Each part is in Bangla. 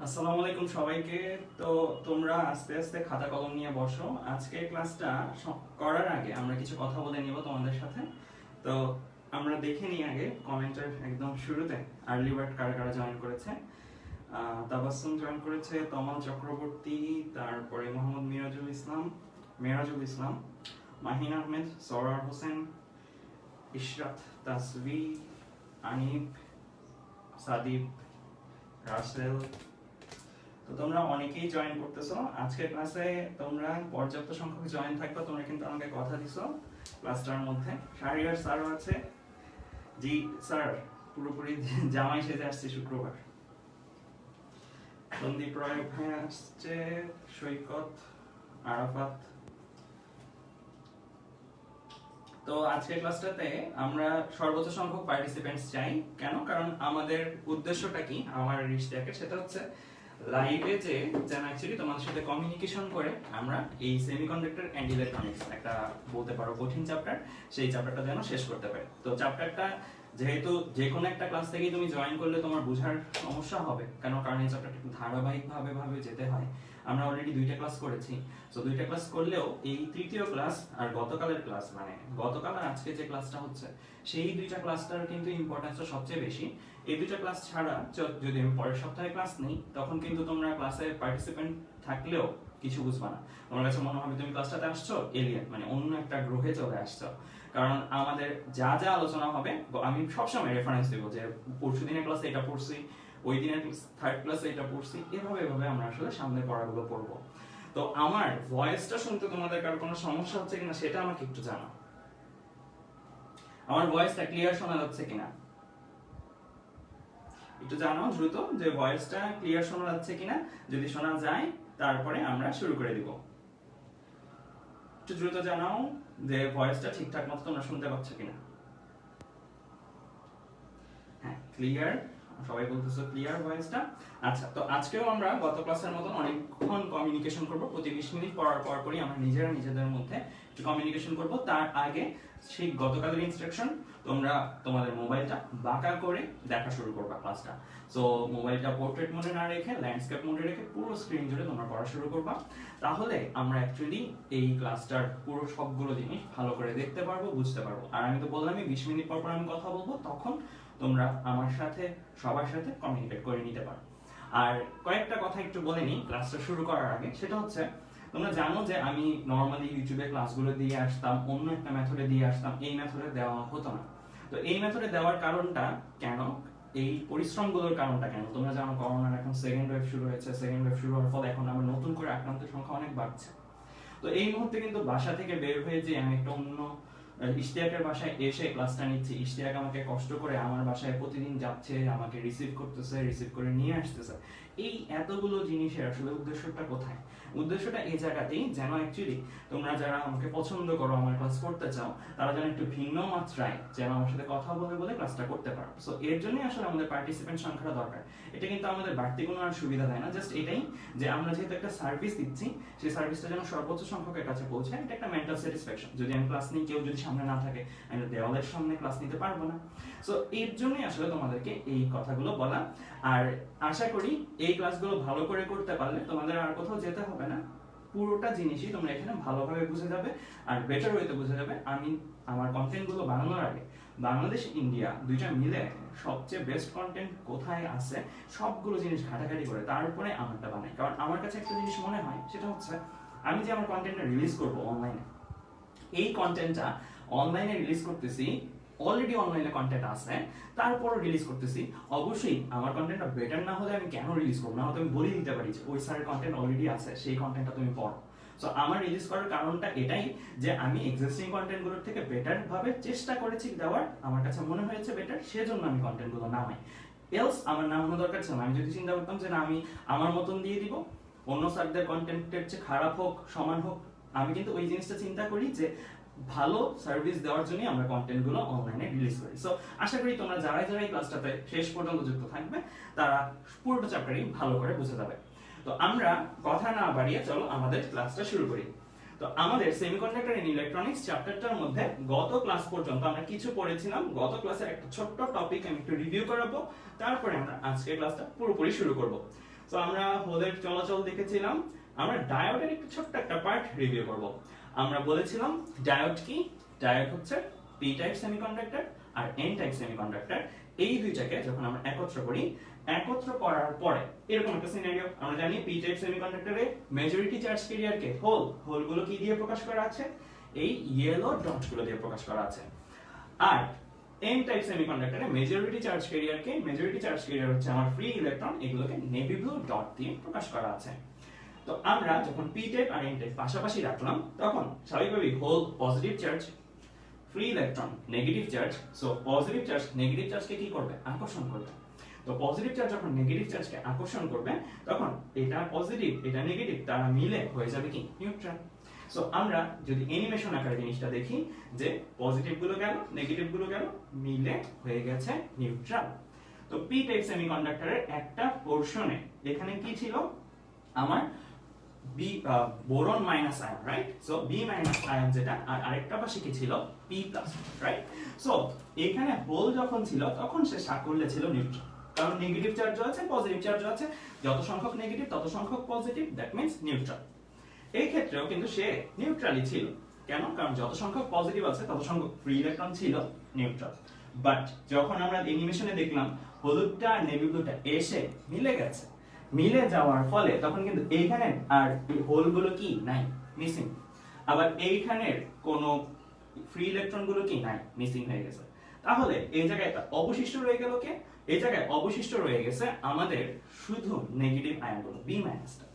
আসসালামু আলাইকুম সবাইকে। তো তোমরা আস্তে আস্তে খাতা কলম নিয়ে বসো। আজকে ক্লাসটা করার আগে আমরা কিছু কথা বলে নিব তোমাদের সাথে। তো আমরা দেখে নিই আগে কমেন্টের একদম শুরুতে আর্লি বার্ড কারা কারা জয়েন করেছে। তাবাসসুম জয়েন করেছে, তমাল চক্রবর্তী, তারপরে মোহাম্মদ মিরাজুল ইসলাম, মাহিন আহমেদ, সরার হোসেন, ইশরাত তাসবি, আনিফ, সাদিব, রাসেল। তো তোমরা অনেকেই জয়েন করতেছো আজকের ক্লাসে। তোমরা পর্যাপ্ত সংখ্যক জয়েন থাকবে, তোমরা কিন্তু আমাকে কথা দিছো ক্লাসটার মধ্যে। শাহরিয়ার স্যারও আছে। জি স্যার, পুরোপুরি জামাই সেজে আসছে শুক্রবার। সন্দীপ রায় ভাই আসছে, সৈকত, আরাফাত। তো আজকের ক্লাসটাতে আমরা সর্বোচ্চ সংখ্যক পার্টিসিপেন্টস চাই। কেন? কারণ আমাদের উদ্দেশ্যটা কি আমার রিস্টাকে, সেটা হচ্ছে লাইভে যে যেন অ্যাকচুয়ালি তোমাদের সাথে কমিউনিকেশন করে আমরা এই সেমিকন্ডাক্টর এন্ড ইলেকট্রনিক্স একটা বলতে পারো কঠিন চ্যাপ্টার, সেই চ্যাপ্টারটা যেন শেষ করতে পারি। তো চ্যাপ্টারটা যেহেতু যে কোনো একটা ক্লাস থেকেই তুমি জয়েন করলে তোমার বোঝার সমস্যা হবে, কারণ এই চ্যাপ্টারটা একটু ধারাবাহিকভাবে যেতে হয়। আমরা অলরেডি 2টা ক্লাস করেছি। তো 2টা ক্লাস করলেও এই তৃতীয় ক্লাস আর গতকালের ক্লাস, মানে গতকাল আর আজকে যে ক্লাসটা হচ্ছে, সেই 2টা ক্লাসটার কিন্তু ইম্পর্টেন্সটা সবচেয়ে বেশি। এই 2টা ক্লাস ছাড়া যদি আমি পরের সপ্তাহে ক্লাস নেই, তখন কিন্তু তোমরা ক্লাসে পার্টিসিপেন্ট থাকলেও কিছু বুঝবা না। তোমার কাছে মনে হবে তুমি ক্লাসটাতে আসছো এলিয়েন, মানে অন্য একটা গ্রহে চলে আসছো। কারণ আমাদের যা যা আলোচনা হবে, আমি সবসময় রেফারেন্স দেবো যে পরশু দিনের ক্লাসে এটা পড়ছি, ওই দিনের থার্ড ক্লাসে এটা পড়ছি, এভাবে আমরা আসলে সামনে পড়াগুলো পড়বো। তো আমার ভয়েসটা শুনতে তোমাদের কারো কোনো সমস্যা হচ্ছে কিনা সেটা আমাকে একটু জানাও। আমার ভয়েসটা ক্লিয়ার শোনা যাচ্ছে কিনা একটু জানাও দ্রুত, যে ভয়েসটা ক্লিয়ার শোনা যাচ্ছে কিনা। যদি শোনা যায় তারপরে আমরা শুরু করে দিব। একটু দ্রুত জানাও যে ভয়েসটা ঠিকঠাক মতো তোমরা শুনতে পাচ্ছ কিনা। হ্যাঁ, ক্লিয়ার, সবাই বলতেছো ক্লিয়ার ভয়েসটা। আচ্ছা, তো আজকেও আমরা গত ক্লাসের মতন অনেকক্ষণ কমিউনিকেশন করব। প্রতি 20 মিনিট পরই আমরা নিজেদের মধ্যে একটু কমিউনিকেশন করব। তার আগে সেই গতকালের ইনস্ট্রাকশন, তোমরা তোমাদের মোবাইলটা বাঁকা করে দেখা শুরু করবা ক্লাসটা। সো মোবাইলটা পোর্ট্রেট মোডে না রেখে ল্যান্ডস্কেপ মোডে রেখে পুরো স্ক্রিন জুড়ে তোমরা পড়া শুরু করবা। তাহলে আমরা অ্যাকচুয়ালি এই ক্লাসটার পুরো সবগুলো জিনিস ভালো করে দেখতে পারবো, বুঝতে পারবো। আর আমি তো বললামই 20 মিনিট পর আমি কথা বলবো, তখন তোমরা আমার সাথে সবার সাথে কমিউনিকেট করে নিতে পারো। আর কয়েকটা কথা একটু বলে নিই ক্লাসটা শুরু করার আগে। সেটা হচ্ছে, তোমরা জানো যে আমি নর্মালি ইউটিউবে ক্লাসগুলো দিয়ে আসতাম, অন্য একটা মেথডে দিয়ে আসতাম, এই মেথডে দেওয়া হতো না। তো এই মেথডে দেওয়ার কারণটা কেন, এই পরিশ্রমগুলোর কারণটা কেন, তোমরা জানো করোনার এখন সেকেন্ড ওয়েভ শুরু হয়েছে। সেকেন্ড ওয়েভ শুরু হওয়ার ফলে এখন আমার নতুন করে আক্রান্তের সংখ্যা অনেক বাড়ছে। তো এই মুহূর্তে কিন্তু বাসা থেকে বের হয়ে যে আমি একটা অন্য ইশতিয়াকের বাসায় এসে ক্লাসটা নিচ্ছি, ইশতিয়াক আমাকে কষ্ট করে আমার বাসায় প্রতিদিন যাচ্ছে, আমাকে রিসিভ করতেছে, রিসিভ করে নিয়ে আসতেছে। এই এতগুলো জিনিসের আসলে উদ্দেশ্যটা কোথায়? উদ্দেশ্যটা এই জায়গাতেই, যেন অ্যাকচুয়ালি তোমরা যারা আমাকে পছন্দ করো, আমার ক্লাস করতে চাও, তারা যেন একটু ভিন্ন মাত্রায় যেন আমার সাথে কথা বলে বলে ক্লাসটা করতে পারো। সো এর জন্যই আসলে আমাদের পার্টিসিপেন্ট সংখ্যাটা দরকার। এটা কিন্তু আমাদের বাড়তি কোনো আর সুবিধা দেয় না, জাস্ট এটাই যে আমরা যেহেতু একটা সার্ভিস দিচ্ছি, সেই সার্ভিসটা যেন সর্বোচ্চ সংখ্যকের কাছে পৌঁছায়। এটা একটা মেন্টাল স্যাটিসফ্যাকশন। যদি আমি ক্লাস নিই, কেউ যদি সামনে না থাকে, আমি দেওয়ালের সামনে ক্লাস নিতে পারবো না। সো এর জন্যই আসলে তোমাদেরকে এই কথাগুলো বলা। আর আশা করি এই ক্লাসগুলো ভালো করে করতে পারলে তোমাদের আর কোথাও যেতে হবে না। পুরোটা জিনিসই তোমরা এখানে ভালোভাবে বুঝে যাবে আর বেটার ওয়েতে বুঝে যাবে। আমি আমার কন্টেন্টগুলো বানানোর আগে বাংলাদেশ ইন্ডিয়া দুইটা মিলে সবচেয়ে বেস্ট কন্টেন্ট কোথায় আছে সবগুলো জিনিস ঘাটাঘাটি করে তারপরে আমারটা বানাই। কারণ আমার কাছে একটা জিনিস মনে হয়, সেটা হচ্ছে আমি যে আমার কন্টেন্টটা রিলিজ করবো অনলাইনে, এই কন্টেন্টটা অনলাইনে রিলিজ করতেছি, অলরেডি অনলাইনে কন্টেন্ট আছে, তারপরও রিলিজ করতেছি। অবশ্যই আমার কন্টেন্টটা বেটার না হলে আমি কেন রিলিজ করবো না? হয়তো আমি বলে দিতে পারি যে ওই স্যারের কন্টেন্ট অলরেডি আছে, সেই কন্টেন্টটা তুমি পড়ো। সো আমার রিলিজ করার কারণটা এটাই যে আমি এক্সিস্টিং কন্টেন্টগুলোর থেকে বেটার ভাবে চেষ্টা করেছি দেওয়ার, আমার কাছে মনে হয়েছে বেটার, সেজন্য আমি কন্টেন্টগুলো নামাই। এলস আমার নামানো দরকার ছিল না। আমি যদি চিন্তা করতাম যে না, আমি আমার মতন দিয়ে দিব, অন্য স্যারদের কন্টেন্টের চেয়ে খারাপ হোক সমান হোক, আমি কিন্তু ওই জিনিসটা চিন্তা করি যে ভালো সার্ভিস দেওয়ার জন্য আমরা কন্টেন্টগুলো অনলাইনে রিলিজ করি। সো আশা করি তোমরা যারা এই ক্লাসটাতে শেষ পর্যন্ত যুক্ত থাকবে, তারা পুরোটা চ্যাপ্টারই ভালো করে বুঝে যাবে। তো আমরা কথা না বাড়িয়ে চলো আমাদের ক্লাসটা শুরু করি। তো আমাদের সেমিকন্ডাক্টর ইন ইলেকট্রনিক্স চ্যাপ্টারটার মধ্যে গত ক্লাস পর্যন্ত আমরা কিছু পড়েছিলাম। গত ক্লাসের একটা ছোট্ট টপিক আমি একটু রিভিউ করাবো, তারপরে আমরা আজকের ক্লাসটা পুরোপুরি শুরু করব। সো আমরা হোলের চলাচল দেখেছিলাম, আমরা ডায়োডের একটু ছোট্ট একটা পার্ট রিভিউ করব। আমরা বলেছিলাম ডায়োড কি, ডায়োড হচ্ছে পি টাইপ সেমিকন্ডাক্টর আর এন টাইপ সেমিকন্ডাক্টর, এই দুইটাকে যখন আমরা একত্র করি, একত্র করার পরে এরকম একটা সিনারিও, আমরা জানি পি টাইপ সেমিকন্ডাক্টরে মেজরিটি চার্জ ক্যারিয়ারকে হোলগুলো কি দিয়ে প্রকাশ করা আছে, এই ইয়েলো ডটগুলো দিয়ে প্রকাশ করা আছে। আর এন টাইপ সেমিকন্ডাক্টরে মেজরিটি চার্জ ক্যারিয়ার হচ্ছে আমার ফ্রি ইলেকট্রন, এগুলোকে নেভি ব্লু ডট দিয়ে প্রকাশ করা আছে। তো আমরা যখন পি টাইপ আর এন টাইপ পাশাপাশি রাখলাম, তখন স্বাভাবিকভাবেই hole positive charge, free electron negative charge, so positive charge negative চার্জকে কি করবে, আকর্ষণ করবে। তো পজিটিভ চার্জ যখন নেগেটিভ চার্জকে আকর্ষণ করবে, তখন এটা পজিটিভ এটা নেগেটিভ তারা মিলে হয়ে যাবে কি নিউট্রাল। সো আমরা যদি অ্যানিমেশন আকারে জিনিসটা দেখি, যে পজিটিভ গুলো গেল নেগেটিভ গুলো গেল, মিলে হয়ে গেছে নিউট্রাল। তো পি টাইপ সেমিকন্ডাক্টরের একটা পোরশনে এখানে কি ছিল, আমার B boron minus ion, right? So B minus ion যেটা, আর আরেকটা পাশে কি ছিল, পি প্লাস, রাইট? সো এখানে হোল যখন ছিল তখন সে সাকল্যে ছিল নিউট্রাল, কারণ নেগেটিভ চার্জও আছে পজিটিভ চার্জও আছে, যত সংখ্যক নেগেটিভ তত সংখ্যক পজিটিভ, দ্যাট মিন্স নিউট্রাল। এই ক্ষেত্রেও কিন্তু সে নিউট্রালই ছিল, কেন? কারণ যত সংখ্যক পজিটিভ আছে তত সংখ্যক ফ্রি ইলেকট্রন ছিল নিউট্রাল। বাট যখন আমরা অ্যানিমেশনে দেখলাম হলুদটা আর নেভি ব্লুটা এসে মিলে গেছে, মিলে যাওয়ার ফলে তখন কিন্তু এইখানে আর এই হোলগুলো কি নাই, মিসিং। আবার এইখানের কোনো ফ্রি ইলেকট্রন গুলো কি নাই, মিসিং হয়ে গেছে। তাহলে এই জায়গায় অবশিষ্ট রয়ে গেল কে, এই জায়গায় অবশিষ্ট রয়ে গেছে আমাদের শুধু নেগেটিভ আয়নগুলো, বি মাইনাসটা।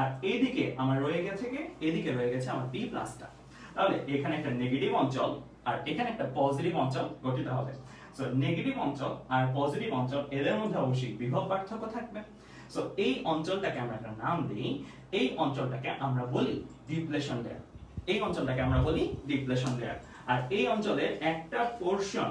আর এইদিকে আমার রয়ে গেছে কে, এদিকে রয়ে গেছে আমার বি প্লাসটা। তাহলে এখানে একটা নেগেটিভ অঞ্চল আর এখানে একটা পজিটিভ অঞ্চল গঠিত হবে। সো নেগেটিভ অঞ্চল আর পজিটিভ অঞ্চল এদের মধ্যে অবশ্যই বিভব পার্থক্য থাকবে। সো এই অঞ্চলটাকে আমরা একটা নাম দিই, এই অঞ্চলটাকে আমরা বলি ডিপ্লেশন লেয়ার, এই অঞ্চলটাকে আমরা বলি ডিপ্লেশন লেয়ার। আর এই অঞ্চলের একটা পোরশন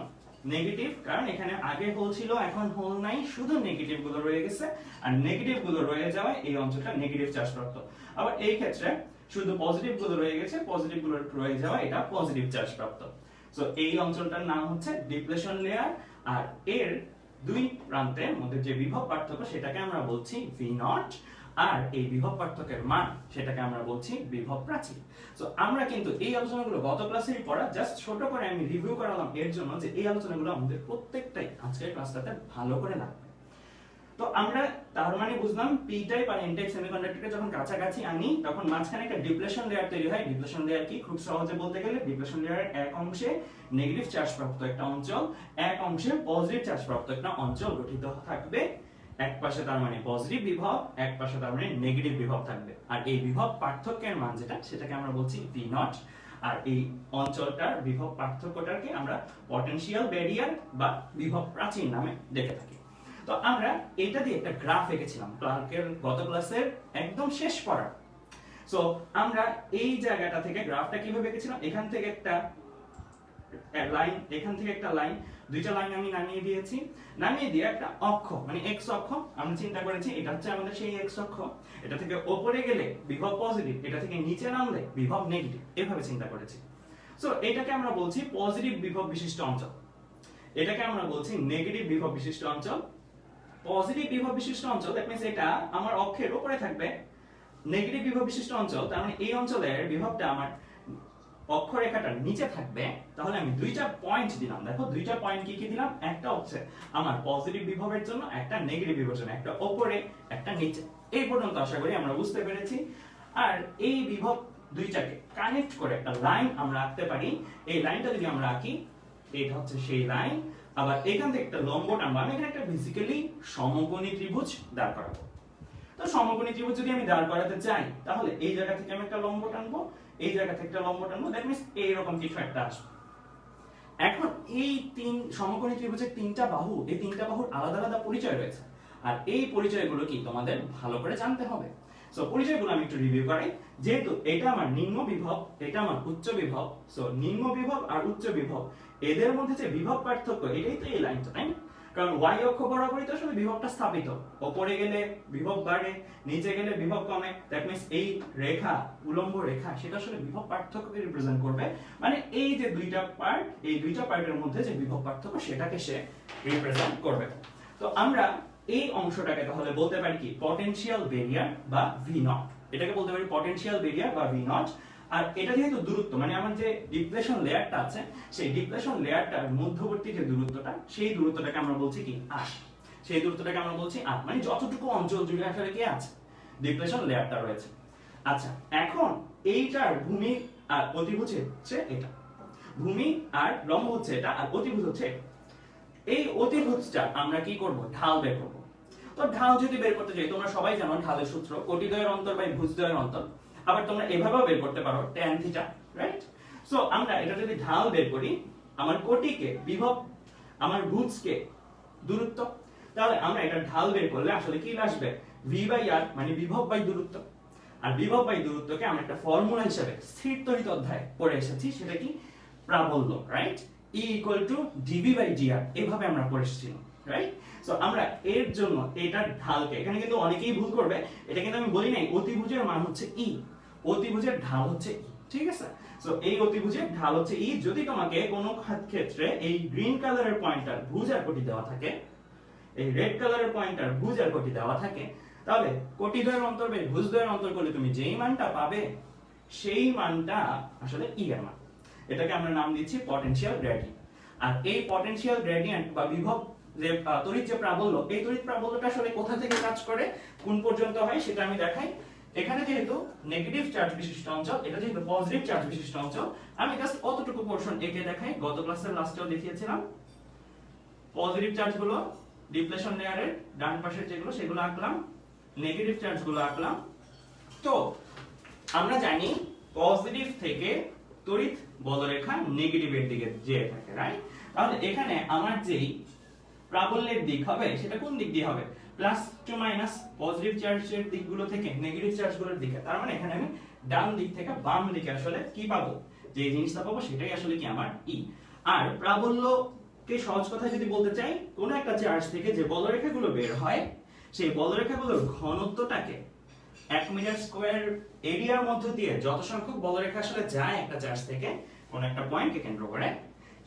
নেগেটিভ, কারণ এখানে আগে হোল ছিল এখন হোল নাই, শুধু নেগেটিভ গুলো রয়ে গেছে, আর নেগেটিভ গুলো রয়ে যাওয়ায় এই অঞ্চলটা নেগেটিভ চার্জ প্রাপ্ত। আবার এই ক্ষেত্রে শুধু পজিটিভ গুলো রয়ে গেছে, পজিটিভ গুলো রয়ে যাওয়া এটা পজিটিভ চার্জ প্রাপ্ত। সো এই অঞ্চলটার নাম হচ্ছে ডিপ্লেশন লেয়ার। আর এর দুই প্রান্তের মধ্যে যে বিভব পার্থক্য সেটাকে আমরা বলছি ভি নট, আর এই বিভব পার্থক্যের মান সেটাকে আমরা বলছি বিভব প্রাচীর। সো আমরা কিন্তু এই আলোচনাগুলো গত ক্লাসেরই পড়া, জাস্ট ছোট করে আমি রিভিউ করালাম এর জন্য যে এই আলোচনাগুলো আমাদের প্রত্যেকটাই আজকের ক্লাসটাতে ভালো করে লাগবে। তো আমরা তার মানে বুঝলাম পি টাইপ আর এন টাইপ সেমিকন্ডাক্টরকে যখন কাছাকাছি আনি তখন মাঝখানে একটা ডিপ্লেশন লেয়ার তৈরি হয়। ডিপ্লেশন লেয়ার কি, খুব সহজে বলতে গেলে ডিপ্লেশন লেয়ারের এক অংশে নেগেটিভ চার্জ প্রাপ্ত একটা অঞ্চল, এক অংশে পজিটিভ চার্জ প্রাপ্ত একটা অঞ্চল গঠিত থাকবে। এক পাশে তার মানে পজিটিভ বিভব, এক পাশে তার মানে নেগেটিভ বিভব থাকবে। আর এই বিভব পার্থক্যের মান যেটা, সেটাকে আমরা বলছি ভি নট। আর এই অঞ্চলটার বিভব পার্থক্যটাকে আমরা পটেনশিয়াল ব্যারিয়ার বা বিভব প্রাচীর নামে ডেকে থাকি। তো আমরা এটা দিয়ে একটা গ্রাফ এঁকেছিলাম ক্লার্কের গত ক্লাসের একদম শেষ পড়া। সো আমরা এই জায়গাটা থেকে গ্রাফটা কিভাবে এঁকেছিলাম, এখান থেকে একটা লাইন, এখান থেকে একটা লাইন, দুইটা লাইন আমি নামিয়ে দিয়েছি, নামিয়ে দিয়ে একটা অক্ষ মানে এক্স অক্ষ আমরা চিন্তা করেছি এটা হচ্ছে আমাদের সেই এক্স অক্ষ। এটা থেকে উপরে গেলে বিভব পজিটিভ, এটা থেকে নিচে নামলে বিভব নেগেটিভ, এভাবে চিন্তা করেছি। সো এটাকে আমরা বলছি পজিটিভ বিভব বিশিষ্ট অঞ্চল, এটাকে আমরা বলছি নেগেটিভ বিভব বিশিষ্ট অঞ্চল। পজিটিভ বিভব বিশিষ্ট অঞ্চল দ্যাট মিন্স এটা আমার অক্ষের উপরে থাকবে। নেগেটিভ বিভব বিশিষ্ট অঞ্চল তার মানে এই অঞ্চলের বিভবটা আমার অক্ষরেখাটার নিচে থাকবে। তাহলে আমি দুইটা পয়েন্ট দিলাম, দেখো দুইটা পয়েন্ট কি কি দিলাম, একটা হচ্ছে আমার পজিটিভ বিভবের জন্য, একটা নেগেটিভ বিভবের জন্য, একটা উপরে একটা নিচে। এই পর্যন্ত আশা করি আমরা বুঝতে পেরেছি। আর এই বিভব দুইটাকে কানেক্ট করে একটা লাইন আমরা আঁকতে পারি। এই লাইনটা যদি আমরা আঁকি, এটা হচ্ছে সেই লাইন। আবার এখান থেকে একটা লম্ব টানবো, আমি এখানে একটা ফিজিক্যালি সমকোণী ত্রিভুজ দাঁড় করাবো। তো সমকোণী ত্রিভুজ যদি আমি দাঁড় করাতে চাই, তাহলে এই জায়গা থেকে আমি একটা লম্ব টানবো, এই জায়গা থেকে একটা লম্ব টানবো, দ্যাট মিন্স এইরকম কিছু একটা আসবে। এখন এই তিন সমকোণী ত্রিভুজের তিনটা বাহু, এই তিনটা বাহুর আলাদা আলাদা পরিচয় রয়েছে। আর এই পরিচয়গুলো কি তোমাদের ভালো করে জানতে হবে। সো পরিচয়গুলো আমি একটু রিভিউ করি। যেহেতু এটা আমার নিম্ন বিভব, এটা আমার উচ্চ বিভব, সো নিম্ন বিভব আর উচ্চ বিভব এদের মধ্যে যে বিভব পার্থক্য, এটাই তো এই লাইনটা, তাই না? কারণ y অক্ষ বরাবরই তো আসলে বিভবটা স্থাপিত, উপরে গেলে বিভব বাড়ে, নিচে গেলে বিভব কমে। দ্যাট মিন্স এই রেখা, উলম্ব রেখা, সেটা আসলে বিভব পার্থক্যকে রিপ্রেজেন্ট করবে। মানে এই যে দুইটা পার্ট, এই দুইটা পার্টের মধ্যে যে বিভব পার্থক্য সেটাকে সে রিপ্রেজেন্ট করবে। তো আমরা এই অংশটাকে তাহলে বলতে পারি কি পটেনশিয়াল ব্যারিয়ার বা ভি নট, এটাকে বলতে পারি পটেনশিয়াল ব্যারিয়ার বা ভি নট। আর এটা যেহেতু দূরত্ব মানে আমার যে ডিপ্লেশন লেয়ারটা আছে সেই ডিপ্লেশন লেয়ারটার মধ্যবর্তী যে দূরত্বটা সেই দূরত্বটাকে আমরা বলছি কি আর, সেই দূরত্বটাকে আমরা বলছি আর, মানে যতটুকু অঞ্চল জুড়ে আসলে কি আছে ডিপ্লেশন লেয়ারটা রয়েছে। আচ্ছা এখন এইটার ভূমি আর অতিভুজ হচ্ছে এটা, ভূমি আর লম্ব হচ্ছে এটা আর অতিভুজ হচ্ছে এটা। এই অতিভুজটা আমরা কি করব ঢাল বের করব। তো ঢাল যদি বের করতে যাই তোমরা সবাই জানো ঢালের সূত্র কোটিদ্বয়ের অন্তর বাই ভুজদ্বয়ের অন্তর, আবার তোমরা এভাবেও বের করতে পারো tan থিটা, রাইট? সো আমরা এটা যদি ঢাল বের করি, আমার কোটিকে বিভব, আমার ভুজকে দূরত্ব, তাহলে আমরা এটা ঢাল বের করলে আসলে কি আসবে v বাই r মানে বিভব বাই দূরত্ব। আর বিভব বাই দূরত্বকে আমরা একটা ফর্মুলা হিসেবে স্থির তড়িৎ অধ্যায়ে পড়ে এসেছি, সেটা কি প্রাবল্য, right? E dv by dr এভাবে আমরা পড়ে এসেছি, রাইট? সো আমরা এর জন্য এটার ঢালকে, এখানে কিন্তু অনেকেই ভুল করবে, এটা কিন্তু আমি বলি নাই অতিভুজের মান হচ্ছে e, অতিভুজের ঢাল হচ্ছে e, ঠিক আছে? সো এই অতিভুজের ঢাল হচ্ছে e। যদি তোমাকে কোনো ক্ষেত্রে এই গ্রিন কালারের পয়েন্টার ভুজ আর কোটি দেওয়া থাকে, এই রেড কালারের পয়েন্টার ভুজ আর কোটি দেওয়া থাকে, তাহলে কোটিদ্বয়ের অন্তর বাই ভুজদ্বয়ের অন্তর করলে তুমি যেই মানটা পাবে সেই মানটা আসলে e এর মান। এটাকে আমরা নাম দিচ্ছি পটেনশিয়াল গ্রেডিয়েন্ট। আর এই পটেনশিয়াল গ্রেডিয়েন্ট বা বিভব যে তড়িৎ যে প্রাবল্য, এই তড়িৎ প্রাবল্যটা আসলে কোথা থেকে কাজ করে কোন পর্যন্ত হয় সেটা আমি দেখাই। এখানে যেহেতু নেগেটিভ চার্জ বিশিষ্ট অঞ্চল, এটা যেহেতু পজিটিভ চার্জ বিশিষ্ট অঞ্চল, আমি জাস্ট অতটুকু পোরশন এঁকে দেখাই। গত ক্লাসের লাস্টেও দেখিয়েছিলাম পজিটিভ চার্জ গুলো ডিপ্লেশন লেয়ারের ডান পাশের যেগুলো সেগুলো আঁকলাম, নেগেটিভ চার্জ গুলো আঁকলাম। তো আমরা জানি পজিটিভ থেকে তড়িৎ বলরেখা নেগেটিভের দিকে যেতে থাকে, রাইট? তাহলে এখানে আমার যেই প্রাবল্যের দিক হবে সেটা কোন দিক দিয়ে হবে প্লাস টু মাইনাস পজিটিভ চার্জের দিকগুলো থেকে নেগেটিভ চার্জগুলোর দিকে। তার মানে এখানে আমি ডান দিক থেকে বাম দিকে আসলে কি পাবো, যে জিনিসটা পাবো সেটাই আসলে কি আমার ই। আর প্রাবল্যকে সহজ কথায় যদি বলতে চাই, কোন একটা চার্জ থেকে যে বলরেখাগুলো বের হয় সেই বলরেখাগুলোর ঘনত্বটাকে 1 মিটার স্কয়ার এরিয়ার মধ্য দিয়ে যত সংখ্যক বলরেখা আসলে যায় একটা চার্জ থেকে কোন একটা পয়েন্টকে কেন্দ্র করে,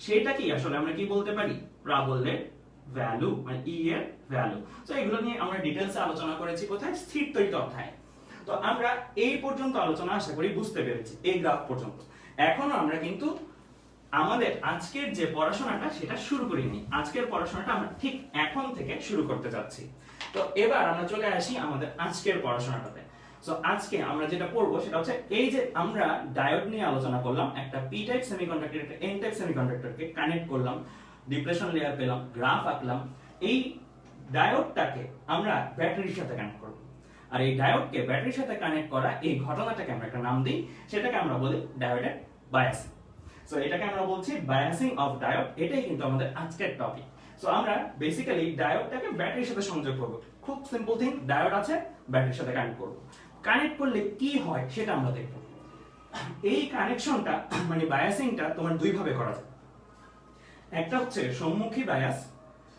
সেটা কি আসলে আমরা কি বলতে পারি প্রাবল্যের ভ্যালু, মানে ই এর ভ্যালু। সো এগুলো নিয়ে আমরা ডিটেইলসে আলোচনা করেছি কোথায়, স্থির তড়িৎ অধ্যায়ে। তো আমরা এই পর্যন্ত আলোচনা আশা করি বুঝতে পেরেছি, এই গ্রাফ পর্যন্ত। এখন আমরা কিন্তু আমাদের আজকের যে পড়াশোনাটা সেটা শুরু করিনি, আজকের পড়াশোনাটা আমরা ঠিক এখন থেকে শুরু করতে যাচ্ছি। তো এবার আমরা চলে আসি আমাদের আজকের পড়াশোনাটাতে। সো আজকে আমরা যেটা পড়বো সেটা হচ্ছে এই যে আমরা ডায়োড নিয়ে আলোচনা করলাম, একটা পি টাইপ সেমিকন্ডাক্টর একটা এন টাইপ সেমিকন্ডাক্টরকে কানেক্ট করলাম, ডিপ্লেশন লেয়ার পেলাম, গ্রাফ আঁকলাম। এই ডায়োডটাকে আমরা ব্যাটারির সাথে কানেক্ট করব। আর এই ডায়োডকে ব্যাটারির সাথে কানেক্ট করা এই ঘটনাটাকে আমরা একটা নাম দিই, সেটাকে আমরা বলি ডায়োডের বায়াসিং। সো এটাকে আমরা বলছি বায়াসিং অফ ডায়োড, এটাই কিন্তু আমাদের আজকের টপিক। সো আমরা বেসিক্যালি ডায়োডটাকে ব্যাটারির সাথে সংযোগ করব। খুব সিম্পল থিং, ডায়োড আছে ব্যাটারির সাথে কানেক্ট করব। কানেক্ট করলে কি হয় সেটা আমরা দেখব। এই কানেকশনটা মানে বায়াসিংটা তোমার দুই ভাবে করা যায়। একটা হচ্ছে সম্মুখী বায়াস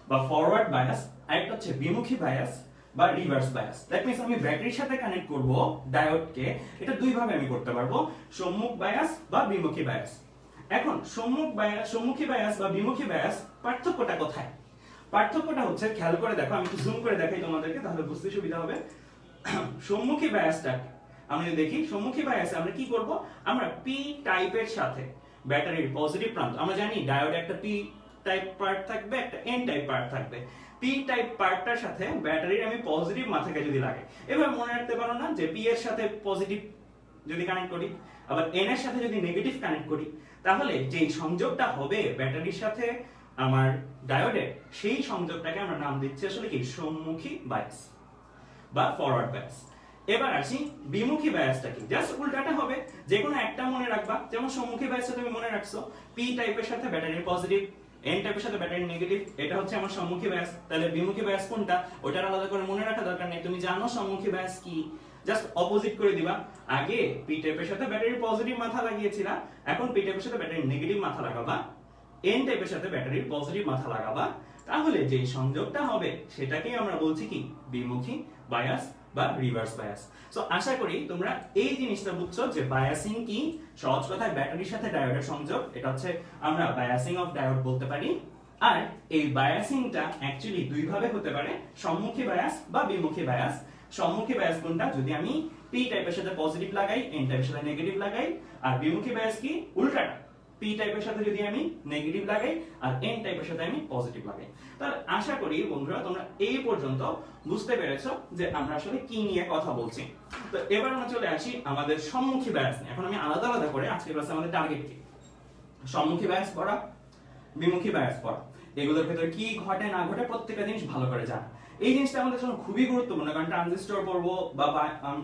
বা ফরওয়ার্ড বায়াস, আর একটা হচ্ছে বিমুখী বায়াস বা রিভার্স বায়াস। দ্যাট মিন্স আমি ব্যাটারির সাথে কানেক্ট করব ডায়োডকে, এটা দুই ভাবে আমি করতে পারবো, সম্মুখ বায়াস বা বিমুখী বায়াস। এখন সম্মুখী বায়াস বা বিমুখী বায়াস পার্থক্যটা কোথায়? পার্থক্যটা হচ্ছে, খেয়াল করে দেখো, আমি একটু জুম করে দেখাই তোমাদেরকে তাহলে বুঝতে সুবিধা হবে। সম্মুখী বায়াসটা আমি যদি দেখি, সম্মুখী বায়াসে আমরা কি করব, আমরা পি টাইপের সাথে ব্যাটারির পজিটিভ প্রান্ত, আমরা জানি ডায়োডে একটা পি টাইপ পার্ট থাকবে একটা এন টাইপ পার্ট থাকবে, পি টাইপ পার্টটার সাথে ব্যাটারির আমি পজিটিভ মাথাকে যদি লাগে, এবার মনে রাখতে পারো না যে পি এর সাথে পজিটিভ যদি কানেক্ট করি আবার এন এর সাথে যদি নেগেটিভ কানেক্ট করি, তাহলে যে সংযোগটা হবে ব্যাটারির সাথে আমার ডায়োডের, সেই সংযোগটাকে আমরা নাম দিচ্ছি আসলে কি সম্মুখী বায়াস বা ফরওয়ার্ড বায়াস। এবার আসি বিমুখী বায়াসটা কি, জাস্ট উল্টাটা হবে, যে কোনো একটা মনে রাখবা। যেমন সম্মুখী বায়াসটা তুমি মনে রাখছো পি টাইপের সাথে ব্যাটারির পজিটিভ, এন টাইপের সাথে ব্যাটারির নেগেটিভ, এটা হচ্ছে আমার সম্মুখী বায়াস। তাহলে বিমুখী বায়াস কোনটা ওটার আলাদা করে মনে রাখা দরকার নেই, তুমি জানো সম্মুখী বায়াস কি, জাস্ট অপোজিট করে দিবা। আগে পি টাইপের সাথে ব্যাটারির পজিটিভ মাথা লাগিয়েছিলা, এখন পি টাইপের সাথে ব্যাটারির নেগেটিভ মাথা লাগাবা, এন টাইপের সাথে ব্যাটারির পজিটিভ মাথা লাগাবা, তাহলে যে সংযোগটা হবে সেটাকেই আমরা বলছি কি বিমুখী বায়াস বা রিভার্স বায়াস। সো আশা করি তোমরা এই জিনিসটা বুঝছো যে বায়াসিং কি, সহজ কথায় ব্যাটারির সাথে ডায়োডের সংযোগ, এটা হচ্ছে আমরা বায়াসিং অফ ডায়োড বলতে পারি। আর এই বায়াসিংটা অ্যাকচুয়ালি দুই ভাবে হতে পারে, সম্মুখী বায়াস বা বিমুখী বায়াস। সম্মুখী বায়াস কোনটা, যদি আমি পি টাইপের সাথে পজিটিভ লাগাই, এন টাইপের সাথে নেগেটিভ লাগাই। আর বিমুখী বায়াস কি, উল্টাটা, পি টাইপের সাথে যদি আমি নেগেটিভ লাগাই আর এন টাইপের সাথে আমি পজিটিভ লাগাই। তাহলে আশা করি বন্ধুরা তোমরা এই পর্যন্ত বুঝতে পেরেছো যে আমরা আসলে কি নিয়ে কথা বলছি। তো এবার আমরা চলে আসি আমাদের সম্মুখী বায়াস নিয়ে। এখন আমি আলাদা আলাদা করে আজকের ক্লাসে আমাদের টার্গেট কি, সম্মুখী বায়াস পড়া, বিমুখী বায়াস পড়া, এগুলোর ক্ষেত্রে কি ঘটে না ঘটে প্রত্যেকটা জিনিস ভালো করে জানা। এই জিনিসটা আমাদের জন্য খুবই গুরুত্বপূর্ণ, কারণ ট্রানজিস্টর পড়বো বা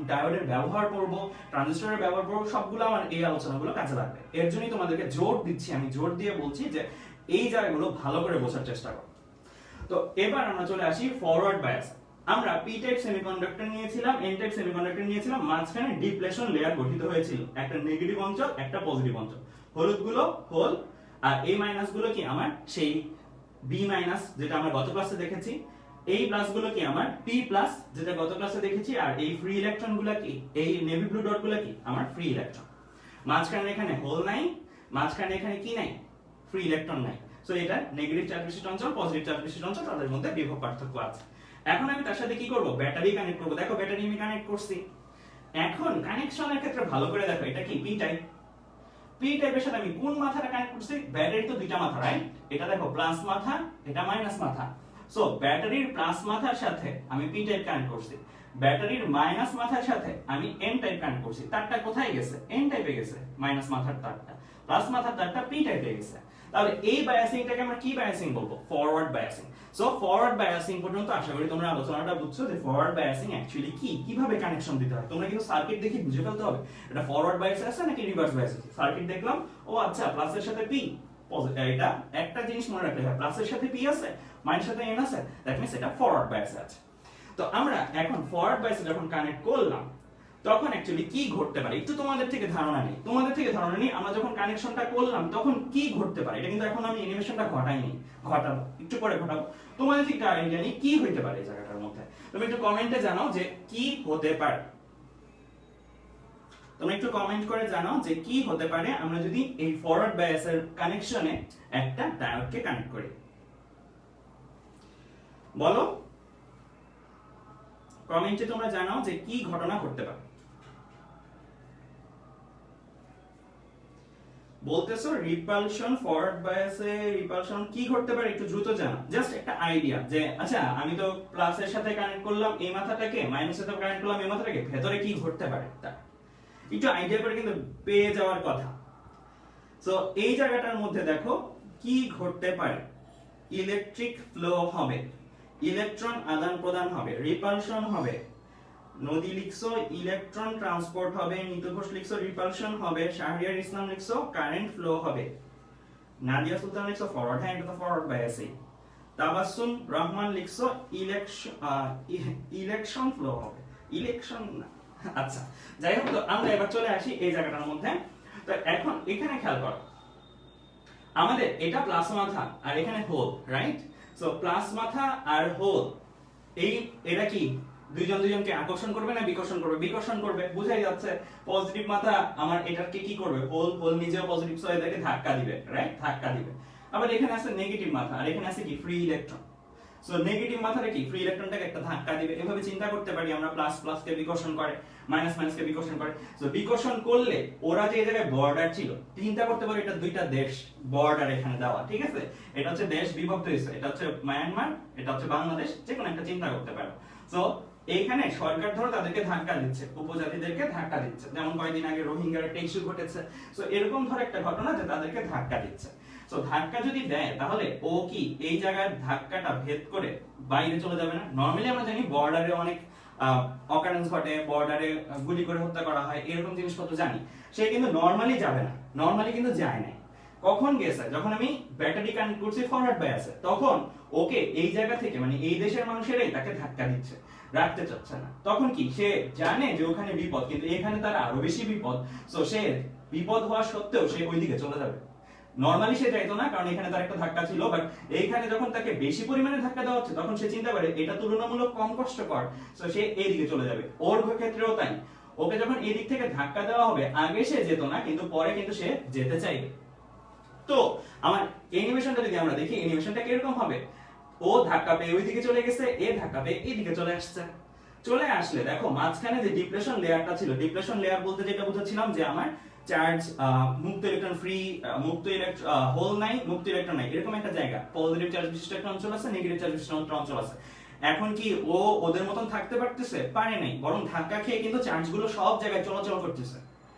ডায়োডের ব্যবহার পড়বো, ট্রানজিস্টরের ব্যবহার পড়বো, সবগুলো আমার এই আলোচনাগুলো কাজে লাগবে। এর জন্যই তোমাদেরকে জোর দিচ্ছি, আমি জোর দিয়ে বলছি যে এই জায়গাগুলো ভালো করে বোঝার চেষ্টা করো। তো এবার আমরা চলে আসি ফরওয়ার্ড বায়াস। আমরা পি টাইপ সেমিকন্ডাক্টর নিয়েছিলাম, এন টাইপ সেমিকন্ডাক্টর নিয়েছিলাম, মাঝখানে ডিপ্লেশন লেয়ার গঠিত হয়েছিল, একটা নেগেটিভ অঞ্চল একটা পজিটিভ অঞ্চল। হলুদগুলো হোল আর এই মাইনাস গুলো কি আমার সেই বি মাইনাস যেটা আমরা গত ক্লাসে দেখেছি, এই প্লাস গুলো কি আমার পি প্লাস যেটা গত ক্লাসে দেখেছি, আর এই ফ্রি ইলেকট্রন গুলো কি, এই নেভি ব্লু ডট গুলো কি আমার ফ্রি ইলেকট্রন। মাঝখানে এখানে হোল নাই, মাঝখানে এখানে কি নাই, ফ্রি ইলেকট্রন নাই। সো এটা নেগেটিভ চার্জ বিশিষ্ট অঞ্চল, পজিটিভ চার্জ বিশিষ্ট অঞ্চল, তাদের মধ্যে বিভব পার্থক্য আছে। এখন আমি তার সাথে কি করব, ব্যাটারি কানেক্ট করব। দেখো ব্যাটারি আমি কানেক্ট করছি। এখন কানেকশনের ক্ষেত্রে ভালো করে দেখো, এটা কি পি টাইপ, পি টাইপের সাথে আমি কোন মাথাটা কানেক্ট করছি, ব্যাটারি তো দুইটা মাথা রাইট, এটা দেখো প্লাস মাথা, এটা মাইনাস মাথা। সো ব্যাটারির প্লাস মাথার সাথে আমি পি টাইপ কানেক্ট করছি, ব্যাটারির মাইনাস মাথার সাথে আমি এন টাইপ কানেক্ট করছি। তারটা কোথায় গেছে, এন টাইপে গেছে, মাইনাস মাথার তারটা, প্লাস মাথার তারটা পি টাইপে গেছে। তাহলে এই বায়াসিংটাকে আমরা কি বায়াসিং বলবো, forward biasing. So forward biasing পর্যন্ত আশা করি তোমরা আলোচনাটা বুঝছো যে ফরওয়ার্ড বায়াসিং অ্যাকচুয়ালি কি, কিভাবে কানেকশন দিতে হয়। তোমরা কিন্তু সার্কিট দেখে বুঝে ফেলতে হবে এটা ফরওয়ার্ড বায়াস আছে নাকি রিভার্স বায়াস আছে। সার্কিট দেখলাম, ও আচ্ছা প্লাসের সাথে পি, এটা একটা জিনিস মনে রাখতে হবে, প্লাসের সাথে পি আছে, মাইনাসের সাথে এন আছে, দ্যাট মিন্স এটা ফরওয়ার্ড বায়াস আছে। তো আমরা এখন ফরওয়ার্ড বায়াসে যখন কানেক্ট করলাম তখন অ্যাকচুয়ালি কি ঘটতে পারে একটু তোমাদের থেকে ধারণা নেই, আমরা যখন কানেকশনটা করলাম তখন কি ঘটতে পারে। এটা কিন্তু এখন আমি অ্যানিমেশনটা ঘটাইনি, ঘটাবো একটু পরে ঘটাবো। তোমাদের থেকে আইডিয়া নেই কি হইতে পারে এই জায়গাটার মধ্যে, তুমি একটু কমেন্টে জানাও যে কি হতে পারে। তোমরা একটু কমেন্ট করে জানাও যে কি হতে পারে আমরা যদি এই ফরওয়ার্ড বায়াসের কানেকশনে একটা ডায়োডকে কানেক্ট করি। বলো কমেন্টে তোমরা জানাও যে কি ঘটনা ঘটতে পারে। বলতেছো রিপালশন, ফরওয়ার্ড বায়াসে রিপালশন কি ঘটতে পারে একটু দ্রুত জানা, জাস্ট একটা আইডিয়া যে আচ্ছা আমি তো প্লাসের সাথে কানেক্ট করলাম এই মাথাটাকে, মাইনাসের সাথে কানেক্ট করলাম এই মাথাটাকে, ভেতরে কি ঘটতে পারে তা একটু আইডিয়া করে কিন্তু পেয়ে যাওয়ার কথা। সো এই জায়গাটার মধ্যে দেখো কি ঘটতে পারে, ইলেকট্রিক ফ্লো হবে, ইলেকট্রন আদান প্রদান হবে, রিপালশন হবে। নদী লিখছো ইলেকট্রন ট্রান্সপোর্ট হবে, নিতু ঘোষ লিখছো রিপালশন হবে, শাহরিয়ার ইসলাম লিখছো কারেন্ট ফ্লো হবে, নাদিয়া সুলতান লিখছো ফরওয়ার্ড, হ্যাঁ এটা তো ফরওয়ার্ড বায়াসে। তাবাসসুম রহমান লিখছো ইলেকশন ফ্লো হবে, ইলেকশন না। আচ্ছা যাই হোক, তো আমরা এবার চলে আসি এই জায়গাটার মধ্যে। তো এখন এখানে খেয়াল করো, আমাদের এটা প্লাস মাথা আর এখানে হোল রাইট। সো প্লাস মাথা আর হোল এই এরা কি দুইজন দুইজনকে আকর্ষণ করবে না বিকর্ষণ করবে, বিকর্ষণ করবে, বুঝাই যাচ্ছে। পজিটিভ মাথা আমার এটাকে কি করবে, হোল হোল নিজেও পজিটিভ সো এটাকে ধাক্কা দিবে রাইট, ধাক্কা দিবে। আবার এখানে আছে নেগেটিভ মাথা আর এখানে আছে কি ফ্রি ইলেকট্রন। সো নেগেটিভ মাথাটা কি ফ্রি ইলেকট্রনটাকে একটা ধাক্কা দিবে। এভাবে চিন্তা করতে পারি আমরা, প্লাস প্লাস কে বিকর্ষণ করে, মাইনাস মাইনাস কে বিকর্ষণ করে। সো বিকর্ষণ করলে ওরা যে এই জায়গায় বর্ডার ছিল, চিন্তা করতে পারি এটা দুইটা দেশ বর্ডার এখানে দেওয়া, ঠিক আছে। এটা হচ্ছে দেশ বিভক্ত হয়েছে, এটা হচ্ছে মায়ানমার, এটা হচ্ছে বাংলাদেশ, যে কোনো একটা চিন্তা করতে পারো। সো এইখানে সরকার ধরো তাদেরকে ধাক্কা দিচ্ছে, উপজাতিদেরকে ধাক্কা দিচ্ছে, যেমন কয়েকদিন আগে রোহিঙ্গার একটা ইস্যু ঘটেছে। সো এরকম ধর একটা ঘটনা যে তাদেরকে ধাক্কা দিচ্ছে। সো ধাক্কা যদি দেয় তাহলে ও কি এই জায়গায় ধাক্কাটা ভেদ করে বাইরে চলে যাবে না। নরমালি আমরা জানি বর্ডারে অনেক অকারেন্স ঘটে, বর্ডারে গুলি করে হত্যা করা হয়, এরকম জিনিসপত্র জানি। সে কিন্তু নরমালি যাবে না, নরমালি কিন্তু যায় না। কখন গেছে, যখন আমি ব্যাটারি কানেক্ট করছি ফরওয়ার্ড বায়াসে, তখন ওকে এই জায়গা থেকে মানে এই দেশের মানুষেরাই তাকে ধাক্কা দিচ্ছে, রাখতে চাচ্ছে না। তখন কি সে জানে যে ওখানে বিপদ, কিন্তু এখানে তার আরো বেশি বিপদ। সো সে বিপদ হওয়া সত্ত্বেও সে ওইদিকে চলে যাবে। নরমালি সে যাইতো না, কারণ এখানে তার একটা ধাক্কা ছিল, বাট এইখানে যখন তাকে বেশি পরিমাণে ধাক্কা দেওয়া হচ্ছে তখন সে চিন্তা করে এটা তুলনামূলক কম কষ্টকর, সো সে এইদিকে চলে যাবে। ওর ক্ষেত্রেও তাই, ওকে যখন এই দিক থেকে ধাক্কা দেওয়া হবে আগে সে যেত না, কিন্তু পরে কিন্তু সে যেতে চাইবে। তো আমার অ্যানিমেশনটা যদি আমরা দেখি অ্যানিমেশনটা কিরকম হবে, ও ধাক্কা পেয়ে ওইদিকে চলে গেছে, এ ধাক্কা পেয়ে এইদিকে চলে আসছে। চলে আসলে দেখো মাঝখানে যে ডিপ্লেশন লেয়ারটা ছিল, ডিপ্লেশন লেয়ার বলতে যেটা বুঝাচ্ছিলাম যে আমার চার্জ মুক্ত ইলেকট্রন ফ্রি, মুক্ত ইলেকট্রন হোল নাই, মুক্ত ইলেকট্রন নাই, এরকম একটা জায়গা। পজিটিভ চার্জ বিশিষ্ট একটা অঞ্চল আছে, নেগেটিভ চার্জ বিশিষ্ট একটা অঞ্চল আছে। এখন কি ও ওদের মতন থাকতে পারতেছে? পারে নাই, বরং ধাক্কা খেয়ে কিন্তু চার্জগুলো সব জায়গায় চলাচল করতেছে,